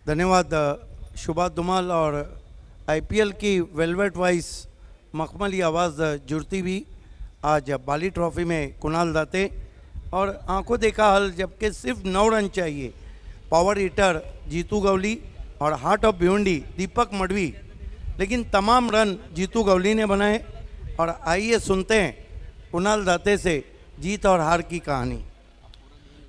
धन्यवाद शुभा धुमाल और आईपीएल की वेलवेट वाइस मखमली आवाज़ जुड़ती हुई आज बाली ट्रॉफी में कुणाल दाते और आंखों देखा हल, जबकि सिर्फ 9 रन चाहिए. पावर हिटर जीतू गवली और हार्ट ऑफ भिवंडी दीपक मडवी लेकिन तमाम रन जीतू गवली ने बनाए। और आइए सुनते हैं कुणाल दाते से जीत और हार की कहानी।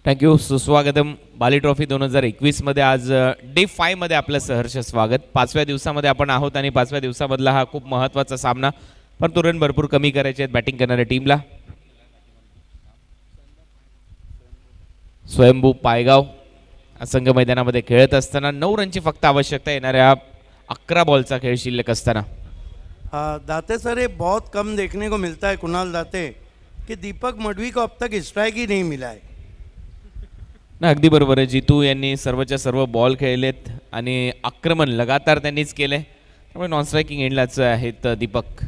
थँक्यू, सुस्वागतम। बाली ट्रॉफी 2021 मध्ये आज डे 5 मध्ये आपलं सहर्ष स्वागत। 5व्या दिवसामध्ये आपण आहोत आणि 5व्या दिवसामधला हा खूप महत्त्वाचा सामना, परंतु रन भरपूर कमी करायचे आहेत बॅटिंग करणाऱ्या टीमला। स्वयंभू पायगाव असंघ मैदानामध्ये खेळत असताना 9 रनची फक्त आवश्यकता येणाऱ्या 11 बॉलचा खेळ शिल्लक असताना दाते सर, ये बहुत कम देखने को मिलता है कुणाल दाते कि दीपक मडवी को अब तक स्ट्राइक ही नहीं मिला है। ना, अगदी बरोबर आहे। जीतू यांनी सर्वच्या सर्व बॉल खेळलेत आणि आक्रमण लगातार त्यांनीच केले, त्यामुळे नॉन स्ट्रायकिंग एंडलाच आहेत दीपक।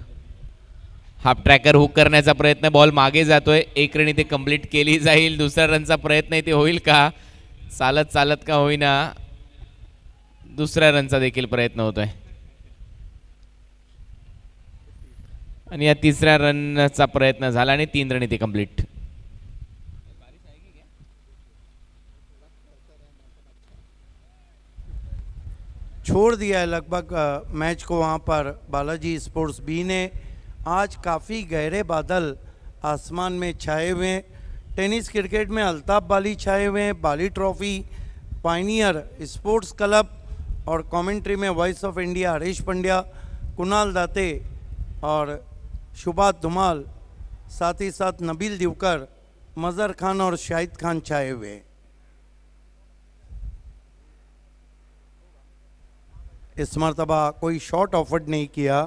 हाफ ट्रॅकर हुक करण्याचा प्रयत्न, बॉल मागे जातोय, एक रन इथे कंप्लीट केली जाईल। दुसऱ्या रनचा प्रयत्न इथे होईल का? चालत चालत का होईना दुसऱ्या रनचा देखील प्रयत्न होतोय आणि या तिसऱ्या रनचा प्रयत्न झाला आणि 3 रन इथे कंप्लीट। छोड़ दिया है लगभग मैच को वहाँ पर बालाजी स्पोर्ट्स बी ने। आज काफ़ी गहरे बादल आसमान में छाए हुए हैं। टेनिस क्रिकेट में अल्ताफ बाली छाए हुए हैं, बाली ट्रॉफी, पायनियर स्पोर्ट्स क्लब, और कमेंट्री में voice of India Harish Pandya, Kunal दाते और शुभात धुमाल, साथ ही साथ नबील दिवकर, मज़र खान और शाहिद खान छाए हुए हैं। इस मरतबा कोई शॉट ऑफर्ड नहीं किया।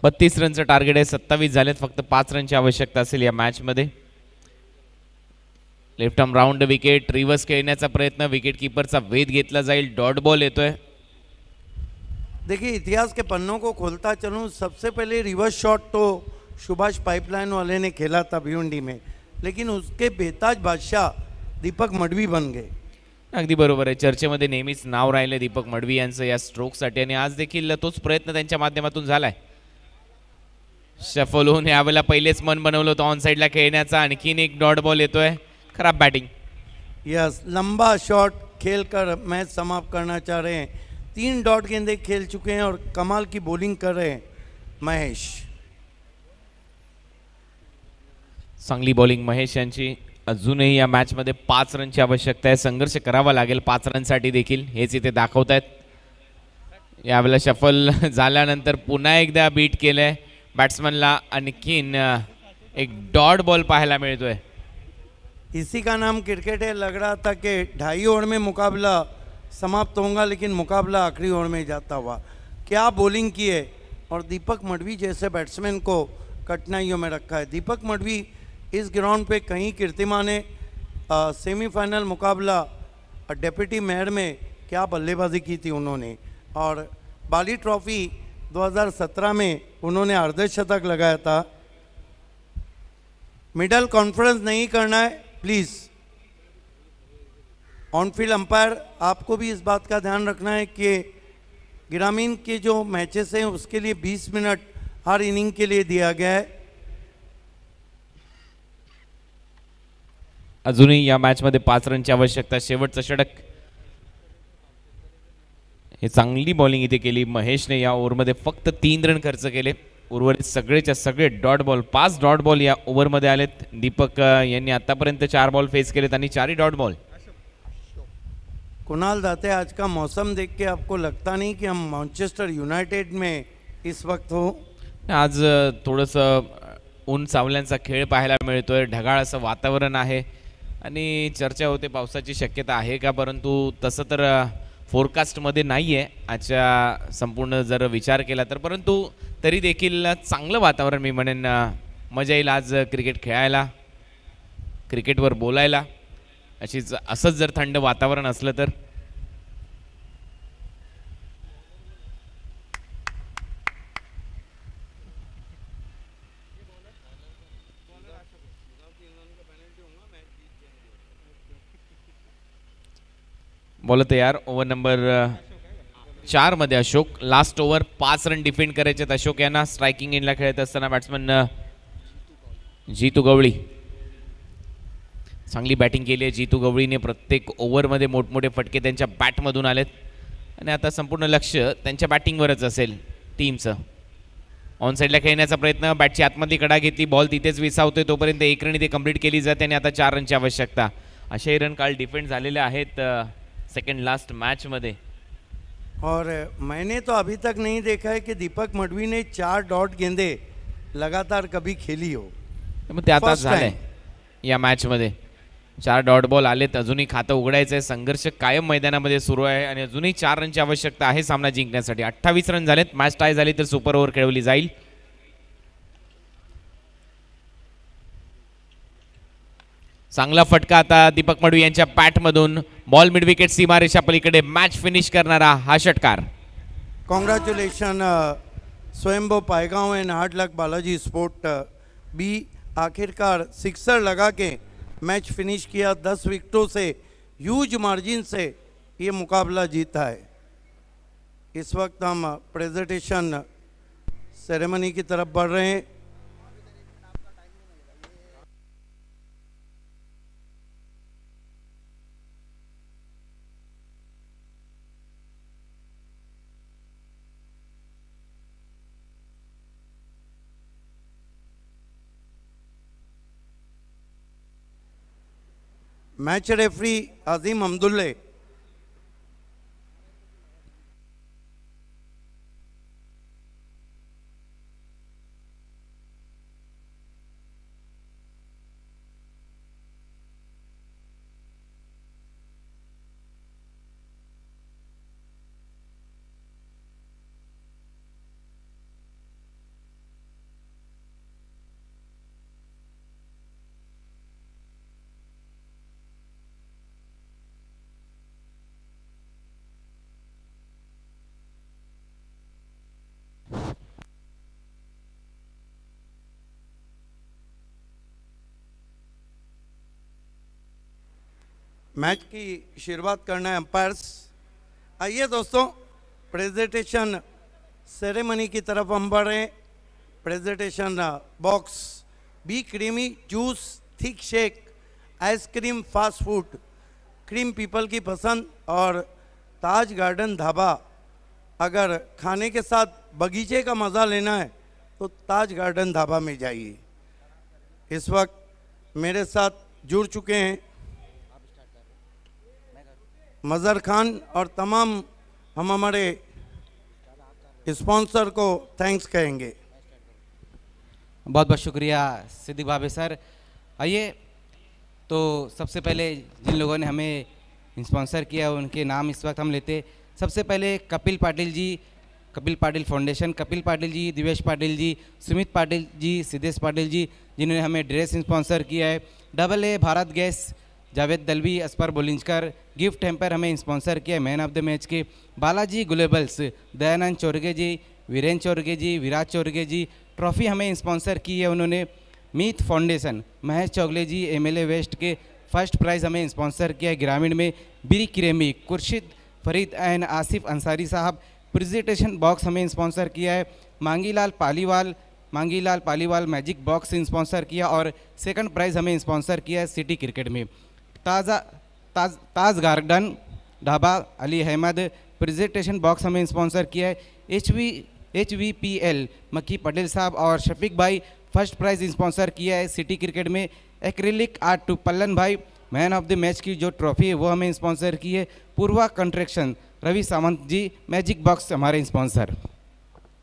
बत्तीस रनचं टार्गेट आहे, 27 झालेत, फक्त 5 रनची आवश्यकता असेल या मॅच मध्ये। Left arm round wicket, reverse खेळण्याचा प्रयत्न, विकेट कीपरचा वेध घेतला जाईल, डॉट बॉल येतोय। देखिए, इतिहास के पन्नों को खोलता चलूँ, सबसे पहले रिवर्स शॉट तो सुभाष पाइपलाइन वाले ने खेला था भिवंडी में, लेकिन उसके बेताज बादशाह दीपक मडवी बन गए। अगदी बरोबर आहे, चर्चेमध्ये नेहमीच नाव राहिले दीपक मडवी यांचं या स्ट्रोकसाठी आणि आज देखील तोच प्रयत्न त्यांच्या माध्यमातून झालाय। शफल होऊन यावेळेला पहिलेच मन बनवलं होतं ऑन साइडला खेळण्याचा, आणखीन एक डॉट बॉल येतोय, खराब बैटिंग। यस, लंबा शॉट खेलकर मैच समाप्त करना चाह रहे हैं। 3 डॉट गेंदे खेल चुके हैं और कमाल की बॉलिंग कर रहे हैं महेश। चांगली बॉलिंग महेश यांची। अजूनही या मॅच मध्ये 5 रनची आवश्यकता आहे, संघर्ष करावा लागेल 5 रनसाठी देखील, हेच इथे दाखवतायत। यावेळेला शफल झाल्यानंतर पुन्हा एकदा बीट केलंय बॅट्समनला, आणखीन एक डॉट बॉल पाहायला मिळतोय। इसी का नाम क्रिकेट है। लग रहा था कि 2.5 ओवर में मुकाबला समाप्त होगा, लेकिन मुकाबला आखिरी ओवर में जाता हुआ। क्या बॉलिंग की है, और दीपक मडवी जैसे बैट्समैन को कठिनाइयों में रखा है। दीपक मडवी इस ग्राउंड पे कहीं कीर्तिमान है। सेमीफाइनल मुकाबला डेप्यूटी मेयर में क्या बल्लेबाजी की थी उन्होंने, और बाली ट्रॉफी 2017 में उन्होंने अर्धशतक लगाया था। मिडल कॉन्फ्रेंस नहीं करना है प्लीज़। ऑन फील्ड अंपायर आपको भी इस बात का ध्यान रखना है कि ग्रामीण के जो मैचेस हैं उसके लिए 20 मिनट हर इनिंग के लिए दिया गया है। अजूनही या मॅच मध्ये 5 रनची आवश्यकता, शेवटचं षटक। हे चांगली बॉलिंग इथे केली महेशने, या ओव्हरमध्ये फक्त 3 रन खर्च केले, उर्वरित सगळेच्या सगळे डॉट बॉल, 5 डॉट बॉल या ओव्हरमध्ये आलेत। दीपक यांनी आतापर्यंत 4 बॉल फेस केलेत आणि 4ही डॉट बॉल। कुणाल दाते, आज का मौसम देख के आपको लगता नहीं कि हम मैनचेस्टर यूनाइटेड में इस वक्त हो? आज थोडंसं ऊन सावल्यांचा खेळ पाहायला मिळतोय, ढगाळ असं वातावरण आहे आणि चर्चा होते पावसाची शक्यता आहे का, परंतु तसं तर फोरकास्टमध्ये नाही आहे आजच्या संपूर्ण जर विचार केला तर, परंतु तरी देखील चांगलं वातावरण मी म्हणेन, मजा येईल आज क्रिकेट खेळायला, क्रिकेटवर बोलायला। असंच जर थंड वातावरण असलं तर बॉल तैयार। ओवर नंबर 4 मध्ये Ashok. Last over 5 run defend करायचे आहेत अशोक यांना. स्ट्रायकिंग एंडला खेळत असताना बॅट्समन जीतू गवळी. चांगली बॅटिंग केली आहे जीतू गवळीने. प्रत्येक ओव्हरमध्ये मोठमोठे फटके त्यांच्या बॅटमधून आलेत आणि आता संपूर्ण लक्ष त्यांच्या बॅटिंगवरच असेल टीमचं. ऑन साईडला खेळण्याचा प्रयत्न, बॅटची आतमधली कडा घेतली, बॉल तिथेच विसावतोय तोपर्यंत 1 रन इथे कंप्लीट केली जाते आणि आता 4 रनची आवश्यकता. अशाही रन काल डिफेंड झालेले आहेत सेकंड लास्ट मॅच मध्ये. और मैंने तो अभी तक नहीं देखा है कि दीपक मडवी ने 4 डॉट गेंदे लगातार कभी खेली हो. मग ते आता First झालंय time. या मॅच मध्ये. 4 डॉट बॉल आलेत. अजूनही खातं उघडायचं आहे. संघर्ष कायम मैदानामध्ये सुरू आहे आणि अजूनही 4 रनची आवश्यकता आहे सामना जिंकण्यासाठी. 28 रन झालेत. मॅच टाय झाली तर सुपर ओव्हर खेळवली जाईल. चांगला फटका आता दीपक मडवी यांच्या बॅटमधून. बॉल मिड विकेट सीमारेषा पलीकडे. मॅच फिनिश करणारा हा षटकार. Congratulation Swayambhu Paygaon and hard luck Balaji sport भी आखिरकार सिक्सर लगा के मैच फिनिश किया. 10 विकेटों से ह्यूज मार्जिन से ये मुकाबला जीता है. इस वक्त हम प्रेजेंटेशन सेरेमनी की तरफ बढ़ रहे हैं. मैच रेफरी अजीम अब्दुल्ले. मैच की शुरुआत करना है अंपायर्स. आइए दोस्तों, प्रेजेंटेशन सेरेमनी की तरफ हम बढ़ रहे हैं. Presentation box B creamy juice thick shake ice cream fast food cream people की पसंद और ताज गार्डन ढाबा. अगर खाने के साथ बगीचे का मज़ा लेना है तो ताज गार्डन ढाबा में जाइए. इस वक्त मेरे साथ जुड़ चुके हैं मज़र खान और तमाम हम हमारे स्पॉन्सर को थैंक्स कहेंगे. बहुत बहुत शुक्रिया सिद्दीक भाभी सर. आइए, तो सबसे पहले जिन लोगों ने हमें स्पॉन्सर किया उनके नाम इस वक्त हम लेते. सबसे पहले कपिल पाटिल जी, कपिल पाटिल फाउंडेशन, कपिल पाटिल जी, दिवेश पाटिल जी, सुमित पाटिल जी, सिद्धेश पाटिल जी, जिन्होंने हमें ड्रेस स्पॉन्सर किया है. AA Bharat gas, Javed Dalvi, Aspar Bolinjkar, gift hamper हमें स्पॉन्सर किया मैन ऑफ द मैच के. बालाजी ग्लोबल्स, दयानंद चोरगे जी, वीरेंद्र चोरगे जी, विराज चोरगे जी. ट्रॉफ़ी हमें स्पॉन्सर की है उन्होंने. Meet foundation, Mahesh Chougle ji, MLA west के फर्स्ट प्राइज़ हमें स्पॉन्सर किया है ग्रामीण में. बिरी किरेमी, खुर्शीद फरीद एंड आसिफ अंसारी साहब. प्रेजेंटेशन बॉक्स हमें स्पॉन्सर किया है Mangilal Paliwal magic box sponsor किया और सेकंड प्राइज़ हमें स्पॉन्सर किया है सिटी क्रिकेट में. Taj garden dhaba Ali Ahmed. Presentation box हमें स्पॉन्सर किया है HVPL मक्की पटेल साहब और शफीक भाई. फर्स्ट प्राइज़ स्पॉन्सर किया है सिटी क्रिकेट में. एक्रिलिक आर्ट टू पल्लन भाई. मैन ऑफ द मैच की जो ट्रॉफ़ी है वो हमें स्पॉन्सर की है पूर्वा कंस्ट्रक्शन, रवि सावंत जी. मैजिक बॉक्स हमारे स्पॉन्सर.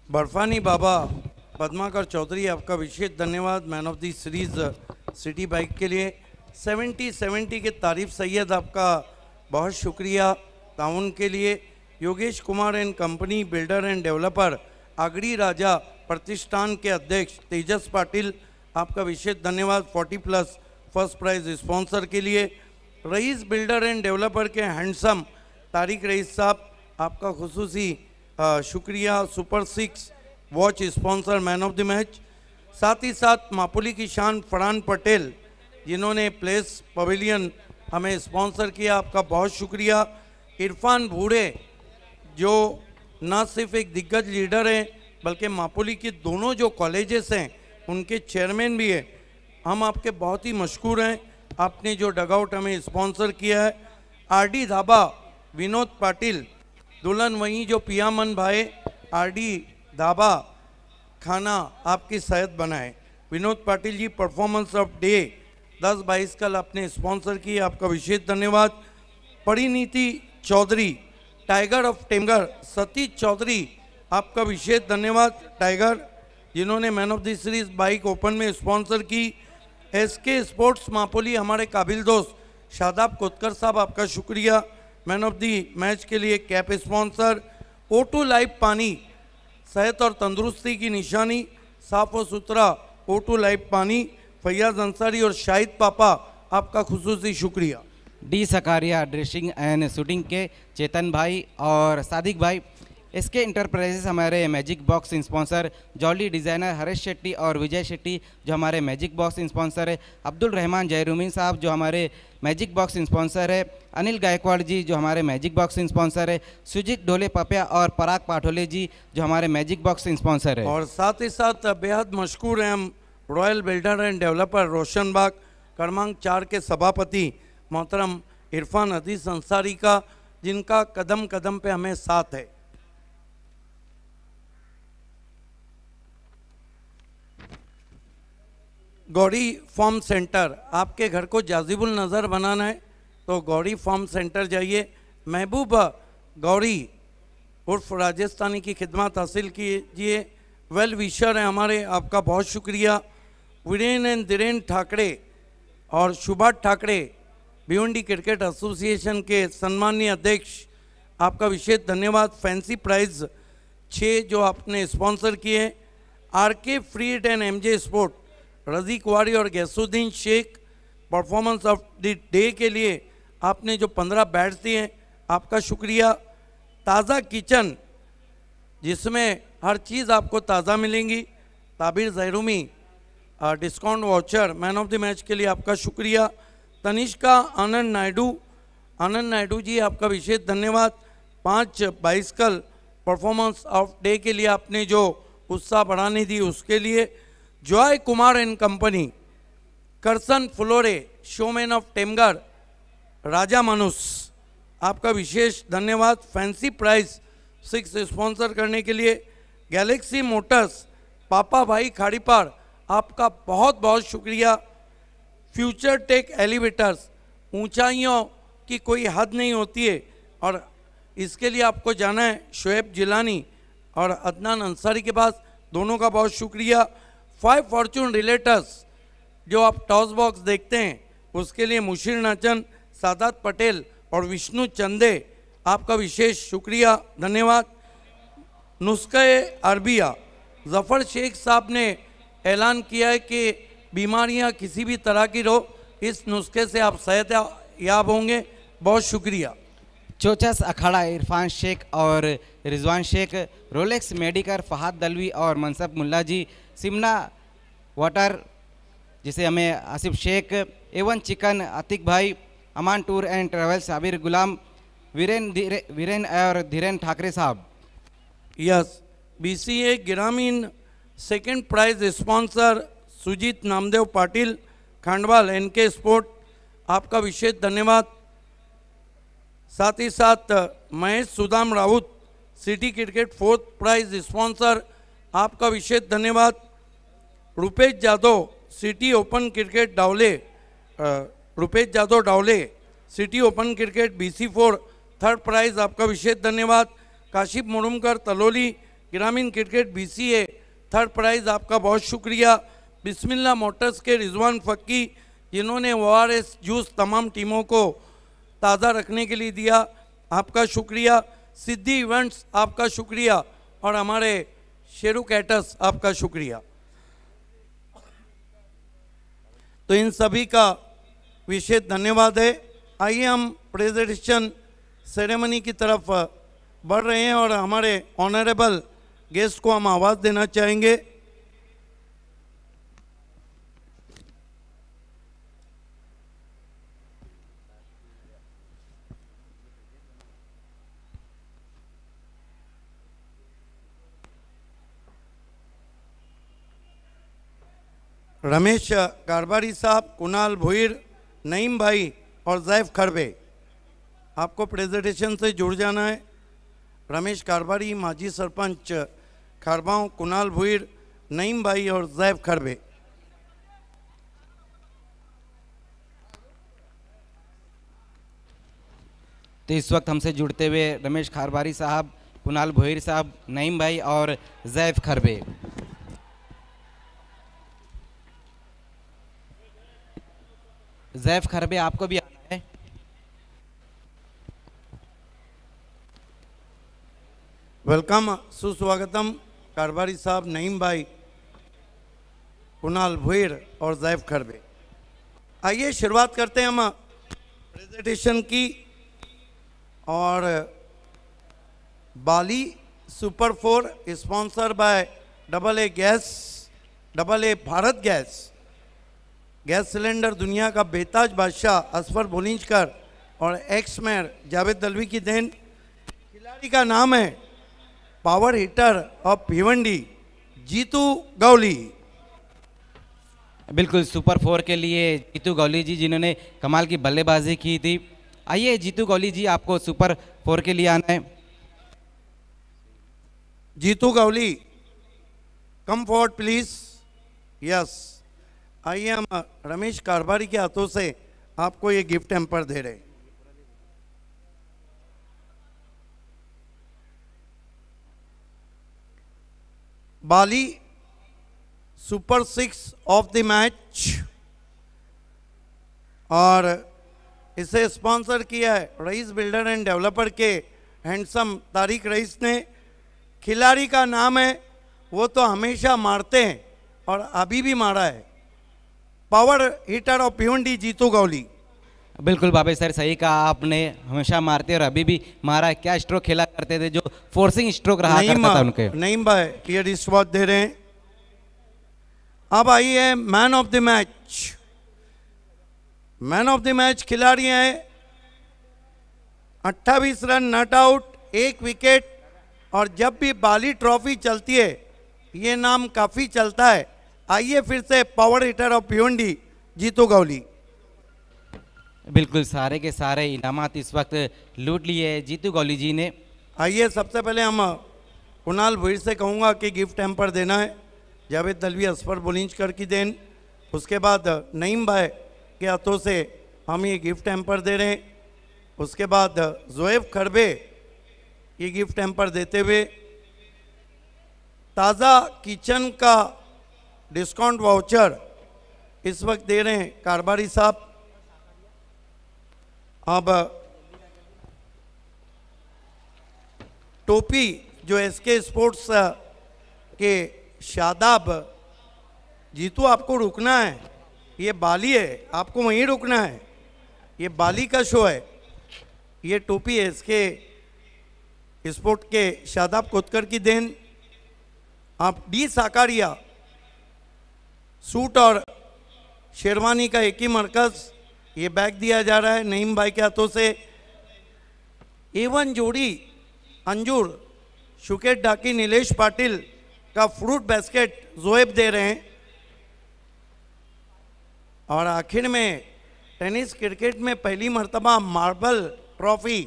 बर्फानी बाबा पद्माकर चौधरी, आपका विशेष धन्यवाद man of the series city bike के लिए. 70 के तारीफ सैयद, आपका बहुत शुक्रिया ताउन के लिए. Yogesh Kumar and company, builder and developer, Agri Raja प्रतिष्ठान के अध्यक्ष तेजस पाटिल, आपका विशेष धन्यवाद 40+ फर्स्ट प्राइज स्पॉन्सर के लिए. रईस बिल्डर एंड डेवलपर के हैंडसम तारिक रईस साहब, आपका खुसूसी शुक्रिया. Super 6 watch sponsor man of the match. साथ ही साथ मापुली की शान फरहान पटेल, जिन्होंने प्लेस पवेलियन हमें स्पॉन्सर किया, आपका बहुत शुक्रिया. इरफान भूरे जो ना सिर्फ एक दिग्गज लीडर हैं बल्कि मापोली के दोनों जो कॉलेजेस हैं उनके चेयरमैन भी हैं। हम आपके बहुत ही मशकूर हैं, आपने जो डगआउट हमें स्पॉन्सर किया है। आरडी धाबा विनोद पाटिल, दुल्हन वहीं जो पियामन भाई, आरडी धाबा खाना आपकी सेहत बनाए। Vinod Patil ji performance of day 10-22 कल आपने स्पॉन्सर की, आपका विशेष धन्यवाद। परिणीति चौधरी टाइगर ऑफ टेमगर, सतीश चौधरी आपका विशेष धन्यवाद टाइगर, जिन्होंने man of the series bike open में स्पॉन्सर की। एसके स्पोर्ट्स मापोली हमारे काबिल दोस्त शादाब कोतकर साहब, आपका शुक्रिया। मैन ऑफ द मैच के लिए कैप स्पॉन्सर। O2 लाइव पानी सेहत और तंदुरुस्ती की निशानी, साफ और सुथरा O2 लाइव पानी। फैयाज अंसारी और शाहिद पापा आपका खुसूसी शुक्रिया। D Sakariya dressing and shooting के चेतन भाई और सादिक भाई। इसके इंटरप्राइजेस हमारे magic box sponsor, jolly designer Harish Shetty और विजय शेट्टी जो हमारे मैजिक बॉक्स स्पॉन्सर है, अब्दुल रहमान जयरूमीन साहब जो हमारे मैजिक बॉक्स स्पॉन्सर है, अनिल गायकवाड़ जी जो हमारे मैजिक बॉक्स स्पॉन्सर है, सुजीत ढोले पपिया और पराग पाठोले जी जो हमारे मैजिक बॉक्स स्पॉन्सर है। और साथ ही साथ बेहद मशकूर हैं हम royal builder and developer Roshanbagh क्रमांक 4 के सभापति मोहतरम इरफान अदीस अंसारी का, जिनका कदम कदम पे हमें साथ है। गौरी फार्म सेंटर, आपके घर को जाजिबुल नज़र बनाना है तो गौरी फार्म सेंटर जाइए। महबूब गौरी उर्फ राजस्थानी की खिदमत हासिल कीजिए। वेल विशर हैं हमारे, आपका बहुत शुक्रिया। वीरेन एंड धीरेन ठाकरे और सुभाष ठाकरे भिवंडी क्रिकेट एसोसिएशन के सम्मानीय अध्यक्ष, आपका विशेष धन्यवाद। फैंसी प्राइज 6 जो आपने स्पॉन्सर किए। RK freed and MJ sport, Raji Kuari और Ghiasuddin Shaikh performance of the day के लिए आपने जो 15 बैट्स दिए हैं, आपका शुक्रिया। ताज़ा किचन जिसमें हर चीज़ आपको ताज़ा मिलेंगी, ताबिर जैरूमी discount voucher man of the match के लिए आपका शुक्रिया। तनिष्का आनंद नायडू जी आपका विशेष धन्यवाद। 5 बाइसिकल परफॉर्मेंस ऑफ डे के लिए आपने जो उत्साह बढ़ाने दी उसके लिए। Joy Kumar and company, Karsan फ्लोरे शोमैन ऑफ टेमगर, राजा मानुस आपका विशेष धन्यवाद। फैंसी प्राइस 6 स्पॉन्सर करने के लिए। गैलेक्सी मोटर्स पापा भाई खाड़ीपार, आपका बहुत बहुत शुक्रिया। फ्यूचर टेक एलिवेटर्स, ऊंचाइयों की कोई हद नहीं होती है और इसके लिए आपको जाना है शोएब जिलानी और अदनान अंसारी के पास, दोनों का बहुत शुक्रिया। 5 फॉर्चून रिलेटर्स जो आप टॉस बॉक्स देखते हैं उसके लिए मुशीर नाचन, सादात पटेल और विष्णु चंदे, आपका विशेष शुक्रिया धन्यवाद। नुस्खे अरबिया, जफ़र शेख साहब ने ऐलान किया है कि बीमारियां किसी भी तरह की हो, इस नुस्खे से आप सेहत याब होंगे, बहुत शुक्रिया। चोचस अखाड़ा इरफान शेख और रिजवान शेख, रोलेक्स मेडिकर फहाद दलवी और मनसब मुल्ला जी, सिमना वाटर जिसे हमें आसिफ शेख, एवन चिकन अतिक भाई, Aman tour and travel Sabir Gulam, Viren और धीरेन ठाकरे साहब। यस, BCA ग्रामीण second prize sponsor Sujit Namdev Patil Khandwal NK sport, आपका विशेष धन्यवाद। साथ ही साथ Mahesh Sudam Raut city cricket 4th prize sponsor, आपका विशेष धन्यवाद। Rupesh Jadhav city open cricket डावले, Rupesh Jadhav Dawle city open cricket BC4 3rd prize, आपका विशेष धन्यवाद। काशिफ मुरुमकर तलोली ग्रामीण क्रिकेट BCA 3rd प्राइज, आपका बहुत शुक्रिया। बिस्मिल्लाह मोटर्स के रिजवान फक्की जिन्होंने ORS जूस तमाम टीमों को ताज़ा रखने के लिए दिया, आपका शुक्रिया। सिद्धि इवेंट्स, आपका शुक्रिया। और हमारे शेरू कैटर्स, आपका शुक्रिया। तो इन सभी का विशेष धन्यवाद है। आइए हम प्रेजेंटेशन सेरेमनी की तरफ बढ़ रहे हैं और हमारे ऑनरेबल गेस्ट को हम आवाज़ देना चाहेंगे। रमेश कारबारी साहब, कुणाल भुईर, नईम भाई और जैफ खरबे, आपको प्रेजेंटेशन से जुड़ जाना है। रमेश कारबारी, माजी सरपंच खारबांव, कुणाल भुईर, नईम भाई और जैफ खरबे। तो इस वक्त हमसे जुड़ते हुए रमेश खारबारी साहब, कुणाल भोईर साहब, नईम भाई और जैफ खरबे। जैफ खरबे, आपको भी आना है। वेलकम, सुस्वागतम कारबारी साहब, नईम भाई, कुणाल भुईर और जैफ खरबे। आइए शुरुआत करते हैं हम प्रेजेंटेशन की। और Bali super 4 sponsor by AA gas, AA Bharat gas. Gas cylinder दुनिया का बेताज बादशाह असफर बोलिंजकर और एक्स मेयर जावेद दलवी की देन। खिलाड़ी का नाम है power hitter of Bhiwandi, Jitu Gauli. बिल्कुल, सुपर 4 के लिए जीतू गौली जी, जिन्होंने कमाल की बल्लेबाजी की थी। आइए जीतू गौली जी, आपको सुपर 4 के लिए आना है। Jitu Gauli, come forward please. Yes, आइए हम रमेश कारबारी के हाथों से आपको ये गिफ्ट हैम्पर दे रहे। बाली सुपर 6 ऑफ द मैच, और इसे स्पॉन्सर किया है रईस बिल्डर एंड डेवलपर के हैंडसम तारिक रईस ने। खिलाड़ी का नाम है, वो तो हमेशा मारते हैं और अभी भी मारा है, power hitter of Bhiwandi, Jitu Gauli. बिल्कुल बाबे सर, सही कहा आपने, हमेशा मारते और अभी भी मारा। क्या स्ट्रोक खेला करते थे, जो फोर्सिंग स्ट्रोक रहा करता था उनके। नईम भाई ये रिस्ट वॉच दे रहे हैं। अब आइए man of the match. Man of the match खिलाड़ी हैं 28 रन नॉट आउट, 1 विकेट। और जब भी बाली ट्रॉफी चलती है ये नाम काफ़ी चलता है। आइए फिर से power hitter of Bhiwandi, Jitu Gauli. बिल्कुल, सारे के सारे इनामात इस वक्त लूट लिए जीतू गौली जी ने। आइए सबसे पहले हम कुणाल भुईर से कहूँगा कि गिफ्ट हैम्पर देना है, जावेद दलवी असफर बोलिंजकर की देन। उसके बाद नईम भाई के हाथों से हम ये गिफ्ट हैम्पर दे रहे हैं। उसके बाद ज़ोएब खरबे ये गिफ्ट हैम्पर देते हुए ताज़ा किचन का डिस्काउंट वाउचर इस वक्त दे रहे हैं कारबारी साहब। अब टोपी जो SK स्पोर्ट्स के शादाब, जीतू आपको रुकना है, ये बाली है, आपको वहीं रुकना है, ये बाली का शो है। ये टोपी SK स्पोर्ट के शादाब कोतकर की देन। आप डी साकारिया सूट और शेरवानी का एक ही मरकज़, ये बैग दिया जा रहा है नईम भाई के हाथों से। A1 जोड़ी अंजूर शुकेट डाकी नीलेश पाटिल का फ्रूट बास्केट ज़ोएब दे रहे हैं। और आखिर में टेनिस क्रिकेट में पहली मर्तबा मार्बल ट्रॉफी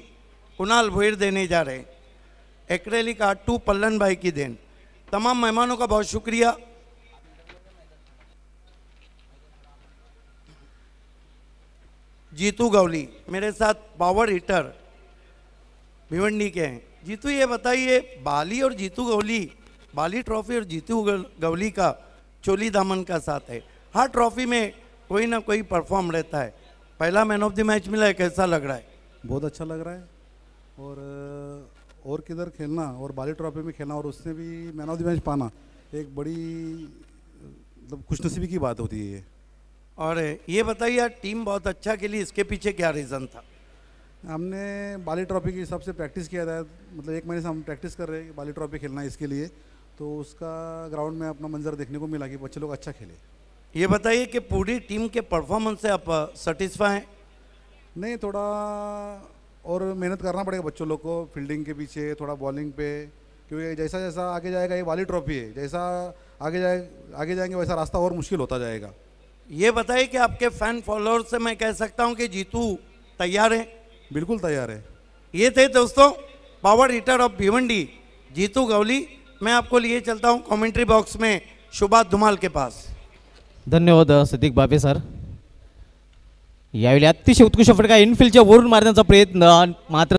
कुणाल भुईर देने जा रहे हैं, एक्रेलिक आर्ट 2 पल्लन भाई की देन। तमाम मेहमानों का बहुत शुक्रिया। जीतू गौली मेरे साथ पावर हिटर भिवंडी के हैं। जीतू ये बताइए, बाली और जीतू गौली, बाली ट्रॉफी और जीतू गौली का चोली दामन का साथ है। हर ट्रॉफी में कोई ना कोई परफॉर्म रहता है। पहला मैन ऑफ द मैच मिला है, कैसा लग रहा है? बहुत अच्छा लग रहा है। और किधर खेलना और बाली ट्रॉफी में खेलना और उसने भी मैन ऑफ द मैच पाना एक बड़ी मतलब खुशनसीबी की बात होती है ये। और ये बताइए यार, टीम बहुत अच्छा खेली, इसके पीछे क्या रीज़न था? हमने बाली ट्रॉफी के हिसाब से प्रैक्टिस किया था, मतलब 1 महीने से हम प्रैक्टिस कर रहे हैं बाली ट्रॉफी खेलना है इसके लिए, तो उसका ग्राउंड में अपना मंजर देखने को मिला कि बच्चे लोग अच्छा खेले। ये बताइए कि पूरी टीम के परफॉर्मेंस से आप सेटिस्फाई हैं? नहीं, थोड़ा और मेहनत करना पड़ेगा बच्चों लोग को फील्डिंग के पीछे, थोड़ा बॉलिंग पे, क्योंकि जैसा जैसा आगे जाएगा ये बाली ट्रॉफी है, जैसा आगे जाएंगे वैसा रास्ता और मुश्किल होता जाएगा। ये बताइए कि आपके फैन फॉलोअर से मैं कह सकता हूं कि जीतू तैयार है? बिल्कुल तैयार है। ये थे दोस्तों power hitter of Bhiwandi Jitu Gawli. मैं आपको लिए चलता हूं कमेंट्री बॉक्स में सुभाष धुमाल के पास। धन्यवाद सिद्दीक बाबे सर। यावेळी अतिशय उत्कृष्ट फटका इनफिल्डच्या वरून मारण्याचा प्रयत्न मात्र